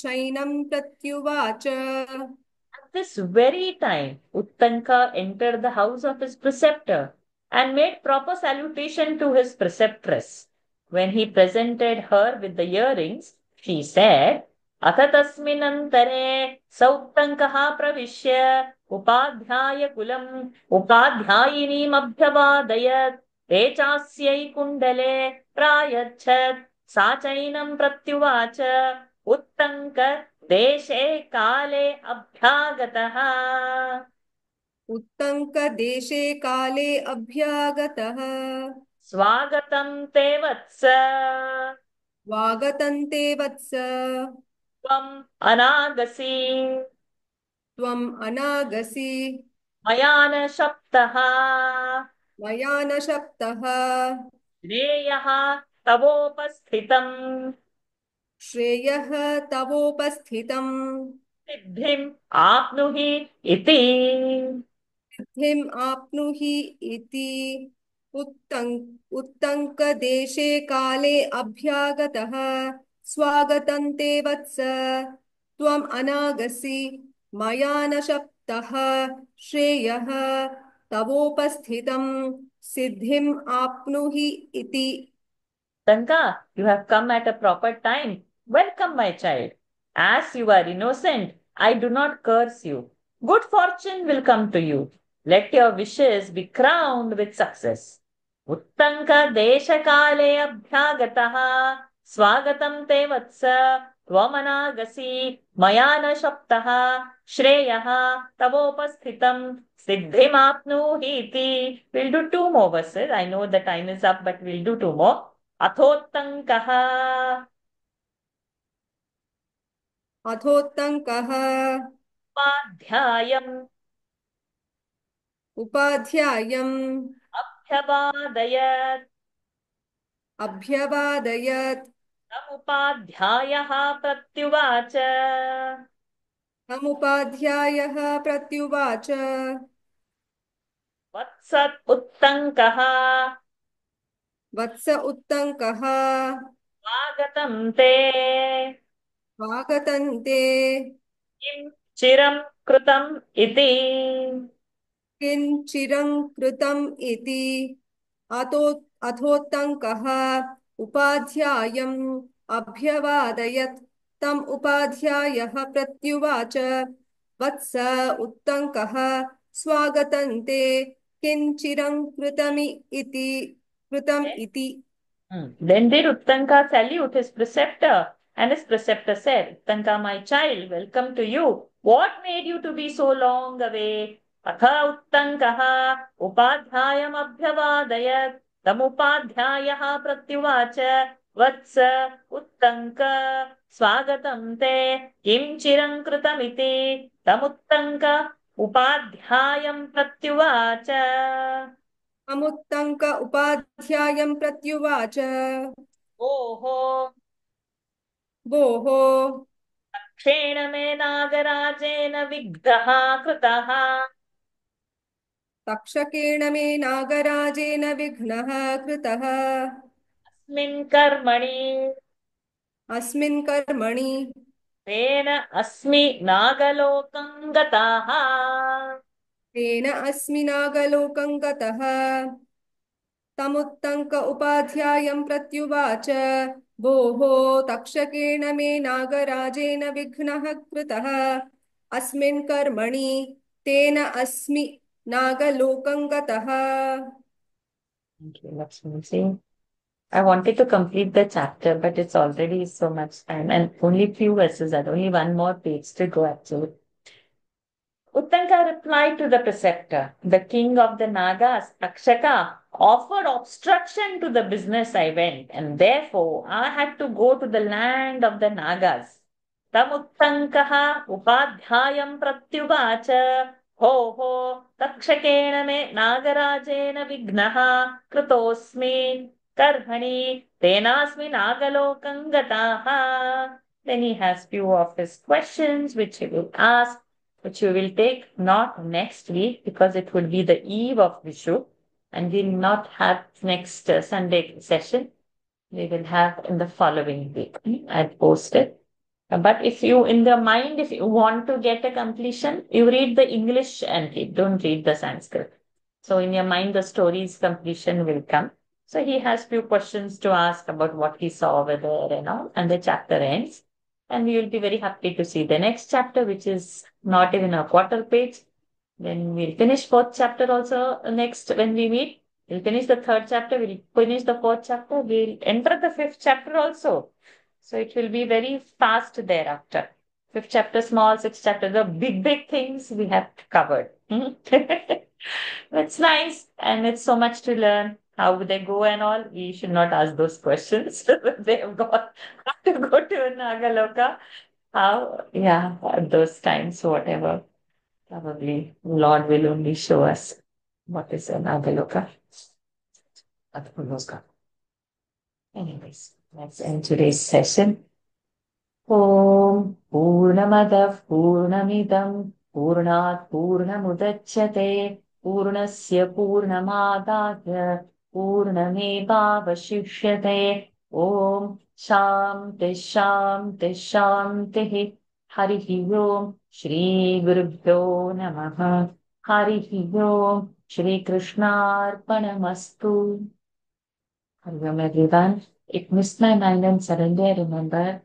चैनं प्रत्युवाच At this very time, Uttanka entered the house of his preceptor and made proper salutation to his preceptress. When he presented her with the earrings, she said, अथ तस्मिन्नन्तरे स उत्तङ्कः प्रविश्य उपाध्यायकुलम् उपाध्यायिनीमभ्यवादयत् ते चास्यै कुण्डले प्रायच्छत् सा चैनं प्रत्युवाच उत्तङ्क देशे काले अभ्यागतः उत्तङ्कदेशे काले अभ्यागतः स्वागतं ते वत्स वागतन्ते वत्स त्वम् अनागसि त्वम् अनागसि मया न शप्तः मया न शप्तः श्रेयः तवोपस्थितम् श्रेयः तवोपस्थितम् सिद्धिम् आप्नुहि इति सिद्धिम् आप्नुहि इति उत्तङ्कदेशे काले अभ्यागतः स्वागतं ते वत्स त्वम् अनागसि मया न शप्तः श्रेयः तवोपस्थितम् सिद्धिम् आप्नुहि इति Tanka, you have come at a proper time. Welcome, my child. As you are innocent, I do not curse you. Good fortune will come to you. Let your wishes be crowned with success. Uttanka deshakale abhyagataha swagatam te vatsa tvamanagasi maya na shaptaha shreyaha tavopasthitam siddhimapnuhi iti. We'll do two more verses. I know the time is up, but we'll do two more. अथोत्तङ्कः अथोत्तङ्कः उपाध्यायम् उपाध्यायम् अभ्यवादयत् अभ्यवादयत् तमुपाध्यायः प्रत्युवाच तमुपाध्यायः प्रत्युवाच वत्स उत्तङ्कः वत्स उत्तङ्कः स्वागतं ते स्वागतन्ते किं चिरं कृतम् इति किञ्चिरं कृतम् इति अतो अथोत्तङ्कः उपाध्यायम् अभ्यवादयत् तम् उपाध्यायः प्रत्युवाच वत्स उत्तङ्कः स्वागतन्ते किञ्चिरं कृतम् इति Then did Uttanka salute his preceptor, and his preceptor said, Uttanka, my child, welcome to you. What made you to be so long away? Atha Uttankaha upadhyayam abhyavadayat tamupadhyayah pratyuvacha vatsa Uttanka swagatam te kim chirang kritamiti tamuttanka upadhyayam pratyuvacha. अमुत्तङ्क उपाध्यायं प्रत्युवाच ओहो भोः क्षेण मे नागराजेन विग्रहः कृतः तक्षकेण मे नागराजेन विघ्नः कृतः अस्मिन् कर्मणि अस्मिन् कर्मणि तेन अस्मि नागलोकं गतः तेन अस्मि नागलोकं गतः तमुत्तङ्क उपाध्यायं प्रत्युवाच भोः तक्षकेण मे नागराजेन विघ्नः कृतः अस्मिन् कर्मणि तेन अस्मि नागलोकं गतः Thank you, Lakshmi ji. I wanted to complete the chapter, but it's already so much time and only few verses are only one more page to go actually. Uttanka replied to the preceptor, the king of the Nagas, Takshaka, offered obstruction to the business I went, and therefore I had to go to the land of the Nagas. Tamuttankaha upadhyayam pratyuvacha ho ho takshakena me nagarajena vignaha krutosmi karmani tenasmi nagalokam gataha. Then he has few of his questions which he will ask, which we will take not next week because it will be the eve of Vishu and we'll not have next Sunday session. We will have in the following week. I'll post it. But if you, in the mind, if you want to get a completion, you read the English and read, don't read the Sanskrit. So in your mind, the story's completion will come. So he has few questions to ask about what he saw over there and all, and the chapter ends. And we will be very happy to see the next chapter, which is not even a quarter page. Then we'll finish fourth chapter also next when we meet. We'll finish the third chapter. We'll finish the fourth chapter. We'll enter the fifth chapter also. So it will be very fast thereafter. Fifth chapter small, sixth chapter, the big, big things we have covered. It's nice and it's so much to learn. How they go and all, we should not ask those questions. They have got to go to Nagaloka. How, yeah, at those times, whatever. Probably Lord will only show us what is an Nagaloka. Anyways, let's end today's session. ॐ पूर्णमदः पूर्णमिदं पूर्णात् पूर्णमुदच्यते पूर्णस्य पूर्णमादाय पूर्णमेवावशिष्यते ॐ शान्तिः शान्तिः शान्तिः हरिः ओम् श्रीगुरुभ्यो नमः हरिः ओम् श्रीकृष्णार्पणमस्तु. Hari Om everyone. It missed my mind and suddenly I remember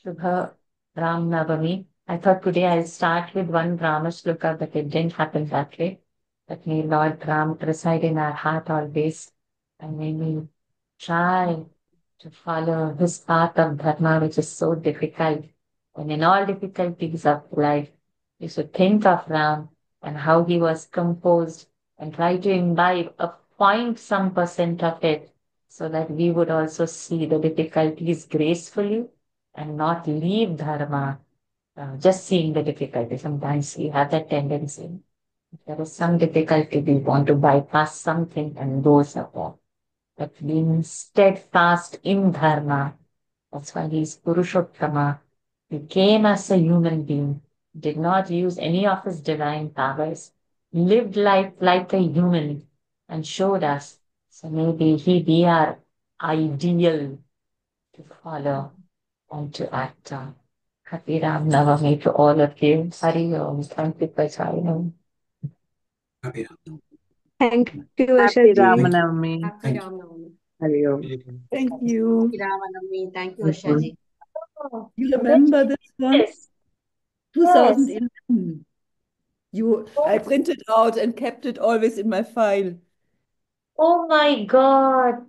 Shubha Ram Navami. I thought today I'll start with one Rama Shloka, but it didn't happen that way. But may Lord Ram reside in our heart always, and may we try to follow his path of dharma, which is so difficult. And in all difficulties of life, we should think of Ram and how he was composed and try to imbibe a point some percent of it so that we would also see the difficulties gracefully and not leave dharma just seeing the difficulty. Sometimes we have that tendency. If there is some difficulty, we want to bypass something and go somewhere. but being steadfast in dharma. That's why he's Purushottama. He came as a human being, did not use any of his divine powers, lived life like a human, and showed us. So maybe he be our ideal to follow and to act on. Happy Ram Navami to all of you. Hari Om. Thank you for joining. Happy Ram. Thank you, Happy Usha ji. Ramanavami. Happy Thank you. Ram Navami. Hari Om. Thank you. Ramanavami. Thank you, Thank you. Ashaji. Oh, You remember this one? yes. 2011. I Oh, printed out and kept it always in my file. oh my God.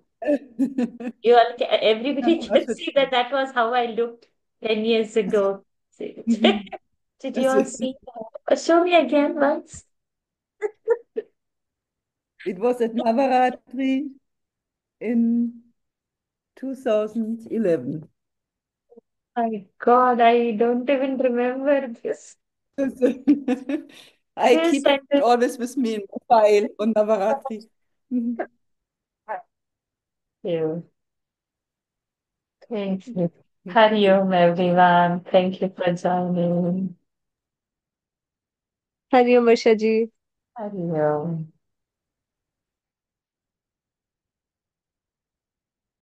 You all, everybody I can should- see that that was how I looked 10 years ago. Did you all see that? Show me again once. It was at Navaratri in 2011. My God, I don't even remember this. I This keep it sentence. always with me in my file on Navaratri. You. Thank you. Hari Om, everyone. Thank you for joining. Hari Om, Usha ji. Hari Om.